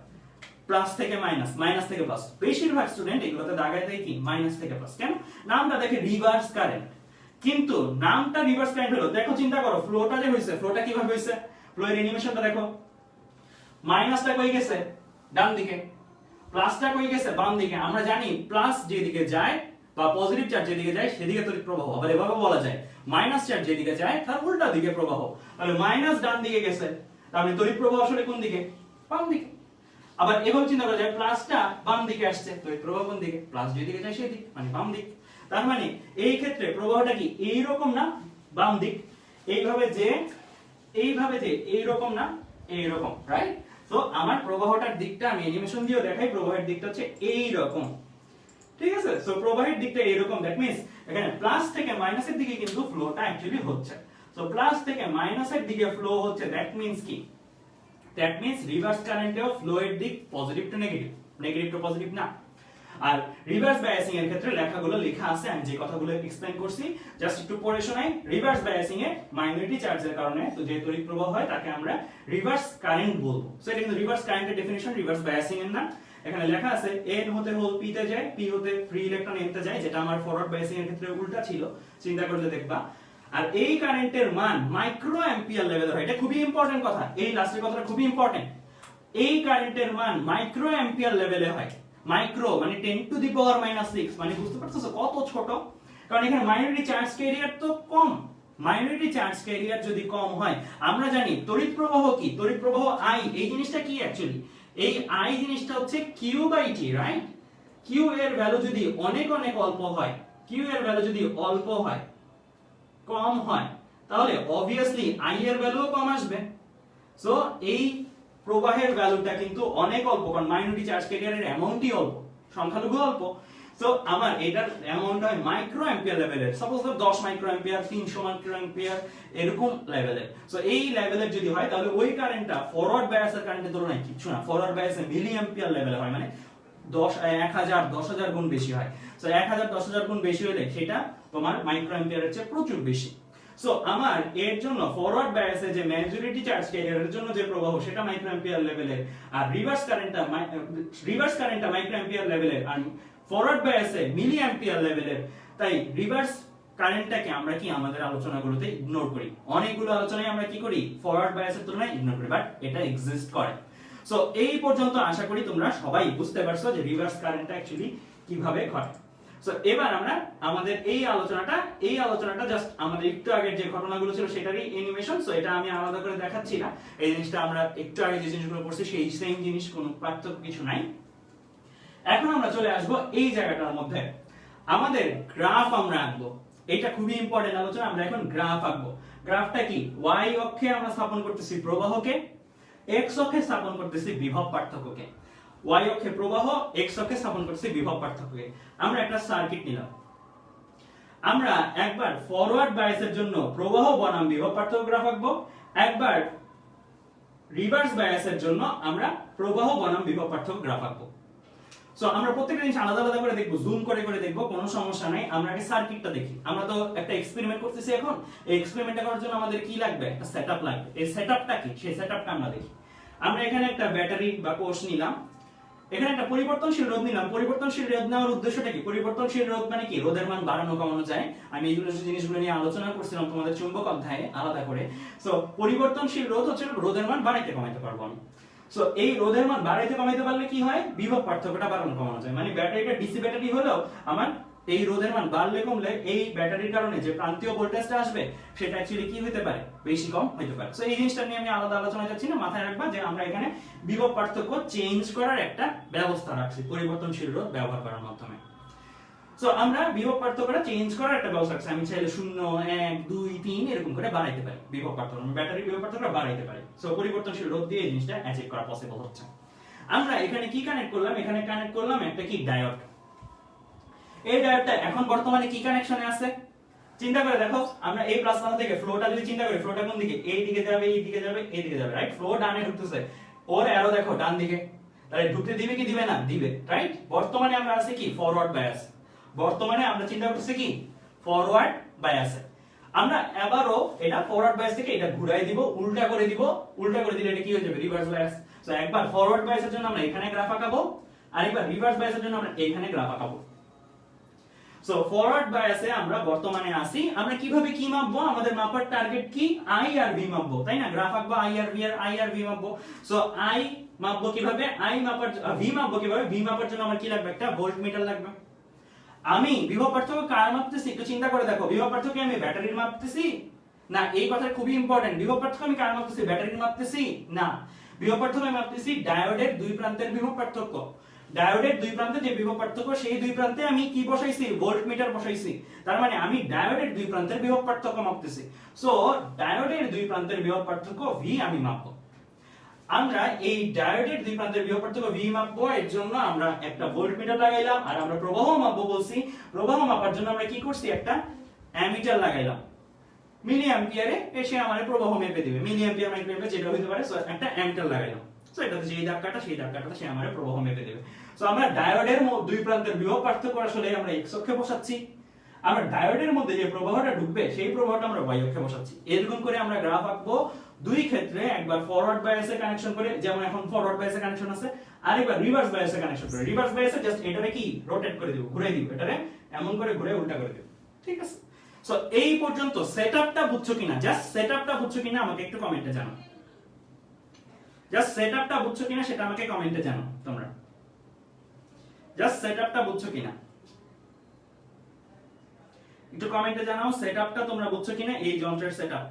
প্লাস থেকে মাইনাস, মাইনাস থেকে প্লাস। বেশিরভাগ স্টুডেন্ট এগুলোতে দাগায় দেয় কি? মাইনাস থেকে প্লাস। কেন? নামটা দেখে রিভার্স কারেন্ট, কিন্তু নামটা রিভার্স কারেন্ট হলো। দেখো চিন্তা করো, ফ্লোটা যে হইছে, ফ্লোটা কিভাবে হইছে? ফ্লোয়ের অ্যানিমেশনটা দেখো, মাইনাসটা কই গেছে ডান দিকে, প্লাসটা কই গেছে বাম দিকে। আমরা জানি প্লাস যেদিকে যায় বা পজিটিভ চার্জ যেদিকে যায় সেদিকে তড়িৎ প্রবাহ, আবার এভাবে বলা যায় মাইনাস চার্জ যেদিকে যায় তার উল্টা দিকে প্রবাহ। তাহলে মাইনাস ডান দিকে গেছে, তাহলে তড়িৎ প্রবাহ আসলে কোন দিকে, বাম দিকে। আবার এভাবে চিন্তা করা যায় প্লাসটা বাম দিকে আসছে, তড়িৎ প্রবাহ কোন দিকে, প্লাস যেদিকে যায় সেদিকে মানে বাম দিক। তার মানে এই ক্ষেত্রে প্রবাহটা কি এইরকম না বাম দিক, এইভাবে যে এইরকম না এইরকম, রাইট? তো আমার প্রবাহটার দিকটা আমি অ্যানিমেশন দিয়েও দেখাই, প্রবাহের দিকটা হচ্ছে এইরকম, ঠিক আছে? সো প্রবাহের দিকটা এরকম, দ্যাট মিন্স এখানে প্লাস থেকে মাইনাসের দিকে কিন্তু ফ্লোটা অ্যাকচুয়ালি হচ্ছে। সো প্লাস থেকে মাইনাসের দিকে ফ্লো হচ্ছে, দ্যাট মিন্স কি, দ্যাট মিন্স রিভার্স কারেন্টেও ফ্লো এর দিক positive to negative, negative to positive না। আর রিভার্স বায়াসিং এর ক্ষেত্রে লেখাগুলো লেখা আছে, আমি যে কথাগুলো এক্সপ্লেইন করছি জাস্ট একটু পড়ে শোনাই। রিভার্স বায়াসিং এ মাইনরিটি চার্জের কারণে তো যে তড়িৎ প্রবাহ হয় তাকে আমরা রিভার্স কারেন্ট বলবো। সো এটা কিন্তু রিভার্স কারেন্টের ডেফিনিশন, রিভার্স বায়াসিং এর না। এখানে লেখা আছে n হতে হোল p তে যায়, p হতে ফ্রি ইলেকট্রন n তে যায়, যেটা আমার ফরওয়ার্ড বায়াসিং এর ক্ষেত্রে উল্টা ছিল, চিন্তা করলে দেখবা। আর এই কারেন্টের মান মাইক্রো অ্যাম্পিয়ার লেভেলে হয়, এটা খুবই ইম্পর্টেন্ট কথা, এই লাস্টের কথাটা খুবই ইম্পর্টেন্ট। এই কারেন্টের মান মাইক্রো অ্যাম্পিয়ার লেভেলে হয়, মাইক্রো মানে 10 টু দি পাওয়ার -6, মানে বুঝতে পারতেছো কত ছোট, কারণ এখানে মাইনরিটি চার্জ ক্যারিয়ার তো কম। মাইনরিটি চার্জ ক্যারিয়ার যদি কম হয়, আমরা জানি তড়িৎ প্রবাহ কি, তড়িৎ প্রবাহ I, এই জিনিসটা কি অ্যাকচুয়ালি, এই I জিনিসটা হচ্ছে Q by T, right? Q এর ভ্যালু যদি অনেক অনেক অল্প হয়, Q এর ভ্যালু যদি অল্প হয়, কম হয়, তাহলে অবভিয়াসলি I এর ভ্যালুও কম আসবে। সো এই প্রবাহের ভ্যালুটা কিন্তু অনেক অল্প, কারণ মাইনরিটি চার্জ ক্যারিয়ারের অ্যামাউন্টই অল্প, সংখ্যালঘু অল্প। সো আমার এটার অ্যামাউন্ট হয় মাইক্রো অ্যাম্পিয়ার লেভেলের, suppose 10 micro ampere, 300 micro ampere, এরকম লেভেলের। সো এই লেভেলের যদি হয় তাহলে ওই কারেন্টটা ফরওয়ার্ড বায়াসের কারেন্টের তুলনায় কিছু না, ফরওয়ার্ড বায়াসে মিলি অ্যাম্পিয়ার লেভেলে হয়, মানে 1000 গুণ বেশি হয়। সো 1000 গুণ বেশি হলে সেটা তোমার মাইক্রো অ্যাম্পিয়ারের চেয়ে প্রচুর বেশি। সো আমার এর জন্য ফরওয়ার্ড বায়াসে যে মেজরিটি চার্জ ক্যারিয়ারের জন্য যে প্রবাহ সেটা মাইক্রো অ্যাম্পিয়ার লেভেলের, আর রিভার্স কারেন্টটা মাইক্রো অ্যাম্পিয়ার লেভেলের, আর ফরওয়ার্ড বায়াসে মিলি অ্যাম্পিয়ার লেভেলের। তাই রিভার্স কারেন্টটাকে আমরা কি আমাদের আলোচনাগুলোতে ইগনোর করি, অনেকগুলো আলোচনায় আমরা কি করি ফরওয়ার্ড বায়াসের তুলনায় ইগনোর করি, বাট এটা এক্সিস্ট করে। সো এই পর্যন্ত আশা করি তোমরা সবাই বুঝতে পারছো যে রিভার্স কারেন্টটা অ্যাকচুয়ালি কিভাবে ঘটে। সো এবার আমরা আমাদের এই আলোচনাটা জাস্ট আমাদের একটু আগের যে ঘটনাগুলো ছিল সেটারই অ্যানিমেশন। সো এটা আমি আলাদা করে দেখাচ্ছি না, এই জিনিসটা আমরা একটু আগে যে জিনিসগুলো পড়ছি সেই সেম জিনিস, কোনো পার্থক্য কিছু নাই। এখন আমরা চলে আসবো এই জায়গাটার মধ্যে, আমাদের গ্রাফ আমরা আঁকবো, এটা খুবই ইম্পর্টেন্ট আলোচনা। আমরা এখন গ্রাফ আঁকবো। গ্রাফটা কি, y অক্ষে আমরা স্থাপন করতেছি প্রবাহকে, x অক্ষে স্থাপন করতেছি বিভব পার্থক্যকে। y অক্ষে প্রবাহ, x অক্ষে স্থাপন করতেছি বিভব পার্থক্যকে। আমরা একটা সার্কিট নিলাম, আমরা একবার ফরওয়ার্ড বায়াসের জন্য প্রবাহ বনাম বিভব পার্থক্য গ্রাফ আঁকবো, একবার রিভার্স বায়াসের জন্য আমরা প্রবাহ বনাম বিভব পার্থক্য গ্রাফ আঁকবো। সো আমরা প্রত্যেকটা জিনিস আলাদা আলাদা করে দেখবো, জুম করে করে দেখবো, কোনো সমস্যা নাই। আমরা আগে সার্কিটটা দেখি, আমরা তো একটা এক্সপেরিমেন্ট করতেছি এখন, এই এক্সপেরিমেন্টটা করার জন্য আমাদের কি লাগবে, একটা সেটআপ লাগবে। এই সেটআপটা কি, সেই সেটআপটা আমরা দেখি। আমরা এখানে একটা ব্যাটারি বা কোষ নিলাম, এখানে একটা পরিবর্তনশীল রোধ নিলাম। পরিবর্তনশীল রোধ নেওয়ার উদ্দেশ্যটা কি, পরিবর্তনশীল রোধ মানে কি, রোধের মান বাড়ানো কমানো যায়। আমি এইগুলো জিনিসগুলো নিয়ে আলোচনা করছিলাম তোমাদের চুম্বক অধ্যায়ে আলাদা করে। সো পরিবর্তনশীল রোধ হচ্ছে রোধের মান বাড়াইতে কমাইতে পারবো আমি। সো এই রোধের মান বাড়াইতে কমাইতে পারলে কি হয়, বিভব পার্থক্যটা বাড়ানো কমানো যায়। মানে ব্যাটারিটা ডিসি ব্যাটারি হলেও আমার এই রোধের মান বাড়লে কমলে এই ব্যাটারির কারণে যে প্রান্তীয় ভোল্টেজটা আসবে সেটা অ্যাকচুয়ালি কি হতে পারে, বেশি কম হতে পারে। সো এই জিনিসটা নিয়ে আমি আলাদা আলোচনা যাচ্ছি না, মাথায় রাখবা যে আমরা এখানে বিভব পার্থক্য চেঞ্জ করার একটা ব্যবস্থা রাখছি পরিবর্তনশীল রোধ ব্যবহার করার মাধ্যমে। সো আমরা বিভব পার্থক্যটা চেঞ্জ করার একটা ব্যবস্থা রাখছি। আমি চাইলে 0 1 2 3 এরকম করে বাড়াইতে পারি বিভব পার্থক্য, ব্যাটারি বিভব পার্থক্যটা বাড়াইতে পারি। সো পরিবর্তনশীল রোধ দিয়ে এই জিনিসটা অ্যাচিভ করা পসিবল হচ্ছে। আমরা এখানে কি কানেক্ট করলাম, এখানে কানেক্ট করলাম একটা কি ডায়োড। এই ডায়োডটা এখন বর্তমানে কি কানেকশনে আছে চিন্তা করে দেখো। আমরা এই প্লাস মাথা থেকে ফ্লোটা যদি চিন্তা করি, ফ্লোটা কোন দিকে, এই দিকে যাবে, এই দিকে যাবে, এই দিকে যাবে, রাইট? ফ্লো ডানে ঢুকতেছে, ওর অ্যারো দেখো ডান দিকে, তাহলে ঢুকতে দিবে কি দিবে না, দিবে, রাইট? বর্তমানে আমরা আছে কি ফরওয়ার্ড বায়াস, বর্তমানে আমরা চিন্তা করতেছি কি ফরওয়ার্ড বায়াসে। আমরা আবারও এটা ফরওয়ার্ড বায়াস থেকে এটা ঘুরাই দিব, উল্টা করে দিব, উল্টা করে দিলে এটা কি হয়ে যাবে, রিভার্স বায়াস। সো একবার ফরওয়ার্ড বায়াসের জন্য আমরা এখানে গ্রাফ আঁকাবো, আরেকবার রিভার্স বায়াসের জন্য আমরা এখানে গ্রাফ আঁকাবো। সো সো ফরওয়ার্ড বায়াসে আমরা বর্তমানে আছি, আমরা কিভাবে কি মাপবো, আমাদের মাপার টার্গেট কি আই আর ভি মাপবো, তাই না? গ্রাফ আঁকবো আই আর ভি মাপবো। সো আই মাপবো কিভাবে, আই মাপার ভি মাপবো কিভাবে, ভি মাপার জন্য আমার কি লাগবে, একটা ভোল্টমিটার লাগবে। আমি বিভব পার্থক্য কার মাপতেছি একটু চিন্তা করে দেখো, বিভব পার্থক্য আমি ব্যাটারির মাপতেছি না, এই কথা খুবই ইম্পর্টেন্ট। বিভব পার্থক্য আমি কার মাপতেছি, ব্যাটারির মাপতেছি না, বিভব পার্থক্য আমি মাপতেছি ডায়োডের দুই প্রান্তের বিভব পার্থক্য। ডায়োডের দুই প্রান্তে যে বিভব পার্থক্য, সেই দুই প্রান্তে আমি কি বসাইছি, ভোল্টমিটার বসাইছি। তার মানে আমি ডায়োডের দুই প্রান্তের বিভব পার্থক্য মাপতেছি। সো ডায়োডের দুই প্রান্তের বিভব পার্থক্য ভি আমি মাপবো। আমরা এই ডায়োডের দুই প্রান্তের বিভব পার্থক্য ভি মাপবো, এর জন্য আমরা একটা ভোল্টমিটার লাগাইলাম। আর আমরা প্রবাহ মাপবো বলছি, প্রবাহ মাপার জন্য আমরা কি করছি, একটা অ্যামিটার লাগাইলাম। মিলি অ্যাম্পিয়ারে এসে আমাদের প্রবাহ মেপে দিবে, মিলি অ্যাম্পিয়ার মাইক্রোঅ্যাম্পিয়ার যেটা হতে পারে। সো একটা অ্যামিটার লাগাইলাম, সো এটাতে যেই দাগ কাটা সেই দাগ কাটাতে সে আমাদের প্রবাহ মেপে দেবে। সো আমরা ডায়োডের দুই প্রান্তের বিভব পার্থক্য আসলে আমরা এক্স অক্ষে বসাচ্ছি, আমরা ডায়োডের মধ্যে যে প্রবাহটা ঢুকবে সেই প্রবাহটা আমরা ওয়াই অক্ষে বসাচ্ছি। এরকম করে আমরা গ্রাফ আঁকবো দুই ক্ষেত্রে, একবার ফরওয়ার্ড বায়াসে কানেকশন করে, যেমন এখন ফরওয়ার্ড বায়াসে কানেকশন আছে, আরেকবার রিভার্স বায়াসে কানেকশন করে। রিভার্স বায়াসে জাস্ট এটারে কি রোটেট করে দিব, ঘুরে দিব, এটারে এমন করে ঘুরে উল্টা করে দিব, ঠিক আছে? সো এই পর্যন্ত সেটআপটা বুঝছো কিনা, জাস্ট সেটআপটা বুঝছো কিনা আমাকে একটু কমেন্টে জানাও। জাস্ট সেটআপটা বুঝছো কিনা সেটা আমাকে কমেন্টে জানাও তোমরা, জাস্ট সেটআপটা বুঝছো কিনা একটু কমেন্টে জানাও। সেটআপটা তোমরা বুঝছো কিনা, এই যন্ত্রের সেটআপ।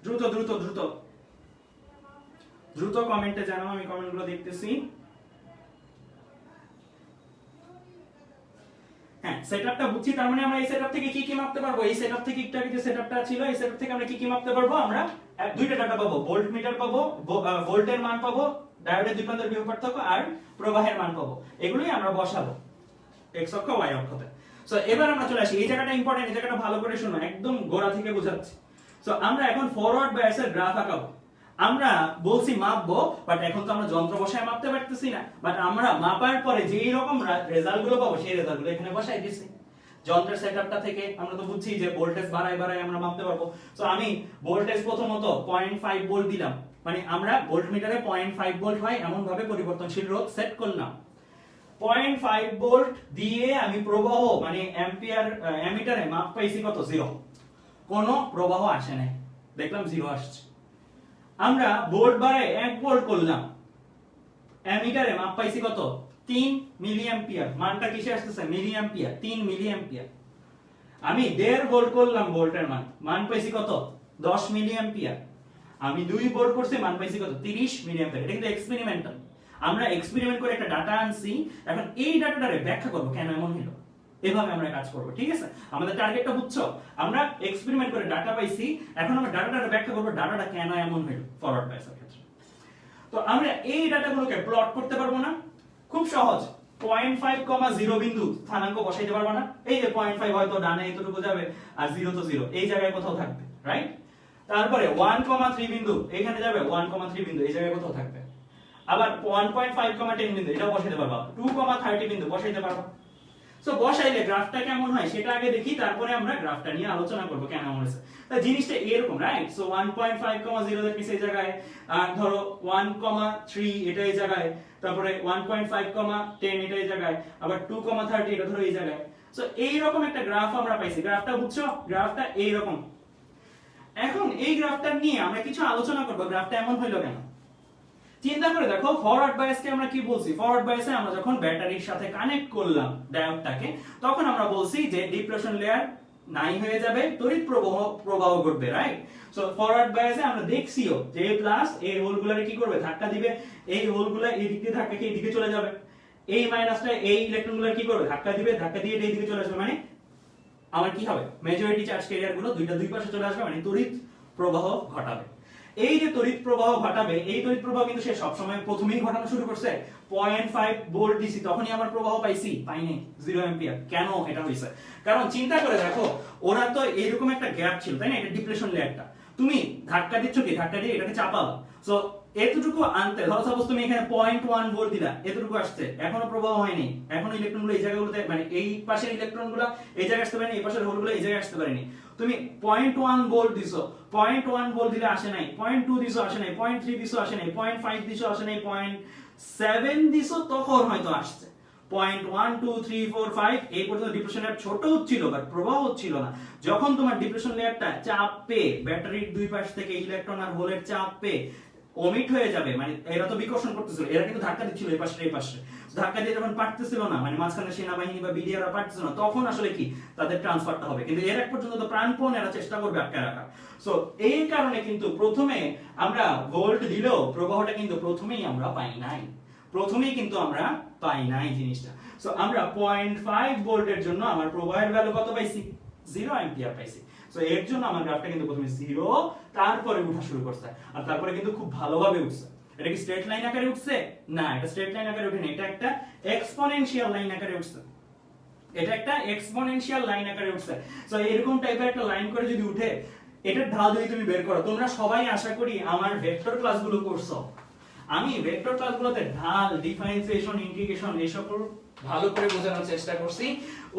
দ্রুত দ্রুত দ্রুত দ্রুত কমেন্টে জানাও, আমি কমেন্টগুলো দেখতেছি। হ্যাঁ, সেটআপটা বুঝছি, তার মানে আমরা এই সেটআপ থেকে কি কি মাপতে পারবো, এই সেটআপ থেকে একটু আগে যে সেটআপটা ছিল, এই সেটআপ থেকে আমরা কি কি মাপতে পারবো, আমরা দুইটা ডাটা পাবো, ভোল্টমিটার পাবো, ভোল্টের মান পাবো, ডায়োডের দুই প্রান্তের বিভব পার্থক্য আর প্রবাহের মান পাবো। এগুলোই আমরা বসাবো এক্স অক্ষ ওয়াই অক্ষতে। সো এবার আমরা চলে আসি, এই জায়গাটা ইম্পর্টেন্ট, এই জায়গাটা ভালো করে শোনো, একদম গোড়া থেকে বোঝাচ্ছি। সো আমরা এখন ফরওয়ার্ড বায়াসের গ্রাফ আঁকাবো। আমরা বলছি মাপবো, বাট এখন তো আমরা যন্ত্র বসায় মাপতে পারতেছি না, বাট আমরা মাপার পরে যেই রকম রেজাল্ট গুলো পাবো সেই রেজাল্ট গুলো এখানে বসাই দিছি। যন্ত্রের সেটআপটা থেকে আমরা তো বুঝছি যে ভোল্টেজ বাড়ায় বাড়ায় আমরা মাপতে পারবো। সো আমি ভোল্টেজ প্রথমত 0.5 ভোল্ট দিলাম, মানে আমরা ভোল্টমিটারে 0.5 ভোল্ট হয় এমন ভাবে পরিবর্তনশীল রোধ সেট করলাম। 0.5 ভোল্ট দিয়ে আমি প্রবাহ মানে অ্যাম্পিয়ার অ্যামিটারে মাপ পাইছি কত, 0, কোনো প্রবাহ আসে নাই, দেখলাম 0 আসছে। আমরা ভোল্ট বাড়ায় 1 ভোল্ট করলাম, অ্যামিটারে মাপ পাইছি কত, 3 মিলি অ্যাম্পিয়ার। মানটা কিসে আসতেছে, মিলি অ্যাম্পিয়ার, 3 মিলি অ্যাম্পিয়ার। আমি 1.5 ভোল্ট করলাম, ভোল্টের মান পাইছি কত, 10 মিলি অ্যাম্পিয়ার। আমি 2 ভোল্ট করছি, মান পাইছি কত, 30 মিলি অ্যাম্পিয়ার। এটা কিন্তু এক্সপেরিমেন্টাল, আমরা এক্সপেরিমেন্ট করে একটা ডাটা আনছি, এখন এই ডাটাটারে ব্যাখ্যা করব কেন এমন হলো, এভাবে আমরা কাজ করব, ঠিক আছে? আমাদের টার্গেটটা বুঝছো, আমরা এক্সপেরিমেন্ট করে ডাটা পাইছি, এখন আমরা ডাটাটারে ব্যাখ্যা করব ডাটাটা কেন এমন হলো ফরওয়ার্ড বায়াসের ক্ষেত্রে। তো আমরা এই ডাটাগুলোকে প্লট করতে পারবো না, খুব সহজ। 0.5, বিন্দু স্থানাঙ্ক বসাইতে পারবো না, এই যে 0.5 হয়তো ডানে এতটুকু যাবে আর 0 তো 0 এই জায়গায় কোথাও থাকবে, রাইট? তারপরে 1,3 বিন্দু এখানে যাবে, 1,3 বিন্দু এই জায়গায় কোথাও থাকবে। আবার 1.5, 10 বিন্দু এটাও বসাইতে পারবা, 2,30 বিন্দু বসাইতে পারবা। সো বসাইলে গ্রাফটা কেমন হয় সেটা আগে দেখি, তারপরে আমরা গ্রাফটা নিয়ে আলোচনা করব কেন এমন হয়েছে। তা জিনিসটা এরকম, রাইট? সো 1.5, দ্যাট মিন্স এই জায়গায়, আর ধরো 1,3 এটা এই জায়গায়, তারপরে 1.5, 10 এটা এই জায়গায়, আবার 2,30 এটা ধরো এই জায়গায়। সো এই রকম একটা গ্রাফ আমরা পাইছি, গ্রাফটা বুঝছো, গ্রাফটা এই রকম। এখন এই গ্রাফটা নিয়ে আমরা কিছু আলোচনা করব, গ্রাফটা এমন হইলো কেন। চিন্তা করে দেখো, ফরওয়ার্ড বায়াসকে আমরা কি বলছি, ফরওয়ার্ড বায়াসে আমরা যখন ব্যাটারির সাথে কানেক্ট করলাম ডায়োডটাকে, তখন আমরা বলছি যে ডিপ্রেশন লেয়ার নাই হয়ে যাবে, তড়িৎ প্রবাহ ঘটবে, রাইট? সো ফরওয়ার্ড বায়াসে আমরা দেখছিও যে প্লাস এই হোলগুলোরে কি করবে, ধাক্কা দিবে, এই হোলগুলো এই দিকে ধাক্কা খেয়ে এই দিকে চলে যাবে, এই মাইনাসটা এই ইলেকট্রনগুলো কি করবে, ধাক্কা দিবে, ধাক্কা দিয়ে এই দিকে চলে আসবে, মানে আমার কি হবে, মেজরিটি চার্জ ক্যারিয়ার গুলো দুই পাশে চলে আসবে, মানে তড়িৎ প্রবাহ ঘটাবে। এই যে তড়িৎ প্রবাহ ঘটাবে, এই তড়িৎ প্রবাহ কিন্তু সে সব সময় প্রথমেই ঘটানো শুরু করছে। 0.5 ভোল্ট দিছি, তখনই আমার প্রবাহ পাইছি, পাইনি 0 অ্যাম্পিয়ার। কেন এটা হইছে? কারণ চিন্তা করে দেখো, ওরা তো এরকম একটা গ্যাপ ছিল, তাই না? এটা ডিপ্লেশন লেয়ারটা, তুমি ধাক্কা দিচ্ছ কি, ধাক্কা দিয়ে এটাকে চাপালা। সো এতটুকু আনতে, ধরো সাপোজ তুমি এখানে 0.1 ভোল্ট দিলা, এতটুকু আসছে, এখনো প্রবাহ হয়নি, এখনো ইলেকট্রনগুলো এই জায়গাগুলোতে, মানে এই পাশের ইলেকট্রনগুলো এই জায়গায় আসতে পারেনি, এই পাশের হোলগুলো এই জায়গায় আসতে পারেনি। তুমি 0.1 ভোল্ট দিছো, 0.1 ভোল্ট দিলে আসে নাই, 0.2 দিছো আসে নাই, 0.3 দিছো আসে নাই, 0.5 দিছো আসে নাই, 0.7 দিছো তখন হয়তো আসছে। 0.12345 এই পর্যন্ত ডিপ্রেশন লেয়ার ছোট হচ্ছিল বাট প্রবাহ হচ্ছিল না। যখন তোমার ডিপ্রেশন লেয়ারটা চাপ পেয়ে ব্যাটারির দুই পাশ থেকে ইলেকট্রন আর হোলের চাপ পেয়ে ওমিট হয়ে যাবে, মানে এরা তো বিকর্ষণ করতেছিল, এরা কিন্তু ধাক্কা দিচ্ছিল এই পাশে এই পাশে, ধাক্কা দিয়ে যখন পারতেছিল না, মানে মাঝখানে সেনাবাহিনী বা বিডিআররা পারতেছিল না, তখন আসলে কি তাদের ট্রান্সফারটা হবে। কিন্তু এর এক পর্যন্ত তো প্রাণপণ এরা চেষ্টা করবে আটকে রাখা। সো এই কারণে কিন্তু প্রথমে আমরা ভোল্ট দিলেও প্রবাহটা কিন্তু প্রথমেই আমরা পাই নাই, প্রথমেই কিন্তু আমরা পাই নাই জিনিসটা। সো আমরা 0.5 ভোল্টের জন্য আমার প্রবাহের ভ্যালু কত পাইছি? 0 অ্যাম্পিয়ার পাইছি। সো এর জন্য আমার গ্রাফটা কিন্তু প্রথমে 0 তারপরে উঠা শুরু করছে, আর তারপরে কিন্তু খুব ভালোভাবে উঠছে। এটা কি স্ট্রেট লাইন আকারে উঠছে? না, এটা স্ট্রেট লাইন আকারে উঠেনি, এটা একটা এক্সপোনেনশিয়াল লাইন আকারে উঠছে, এটা একটা এক্সপোনেনশিয়াল লাইন আকারে উঠছে। সো এরকম টাইপের একটা লাইন করে যদি উঠে, এটার ঢাল যদি তুমি বের করো, তোমরা সবাই আশা করি আমার ভেক্টর ক্লাসগুলো করছো। আমি ভেক্টর ক্লাসগুলোতে ঢাল, ডিফারেন্সিয়েশন, ইন্টিগ্রেশন এসব ভালো করে বোঝানোর চেষ্টা করছি।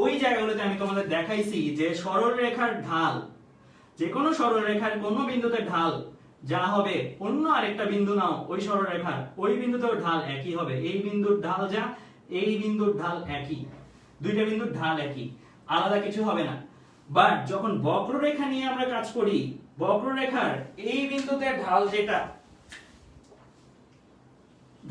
ওই জায়গাগুলোতে আমি তোমাদের দেখাইছি যে সরলরেখার ঢাল, যে কোনো সরলরেখার কোনো বিন্দুতে ঢাল যা হবে, অন্য আরেকটা বিন্দু নাও ওই সরলরেখার, ওই বিন্দুতেও ঢাল একই হবে। এই বিন্দুর ঢাল যা, এই বিন্দুর ঢাল একই, দুইটা বিন্দুর ঢাল একই, আলাদা কিছু হবে না। বাট যখন বক্ররেখা নিয়ে আমরা কাজ করি, বক্ররেখার এই বিন্দুতে ঢাল যেটা,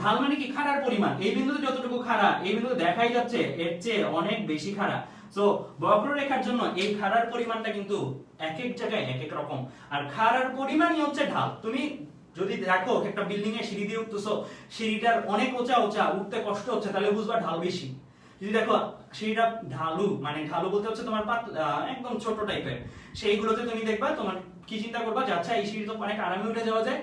ঢাল মানে কি? খাড়ার পরিমাণ। এই বিন্দুতে যতটুকু খাড়া, এই বিন্দুতে দেখাই যাচ্ছে এর চেয়ে অনেক বেশি খাড়া। সো বক্ররেখার জন্য এই খাড়ার পরিমাণটা কিন্তু এক এক জায়গায় এক এক রকম, আর খাড়ার পরিমাণই হচ্ছে ঢাল। তুমি যদি দেখো একটা বিল্ডিং এ সিঁড়ি দিয়ে উঠতেছো, সিঁড়িটার অনেক উঁচা উঁচা, উঠতে কষ্ট হচ্ছে, তাহলে বুঝবা ঢাল বেশি। যদি দেখো সিঁড়িটা ঢালু, মানে ঢালু বলতে হচ্ছে তোমার একদম ছোট টাইপের, সেইগুলোতে তুমি দেখবা তোমার কি চিন্তা করবা যে আচ্ছা এই সিঁড়ি তো অনেক আরামে উঠে যাওয়া যায়,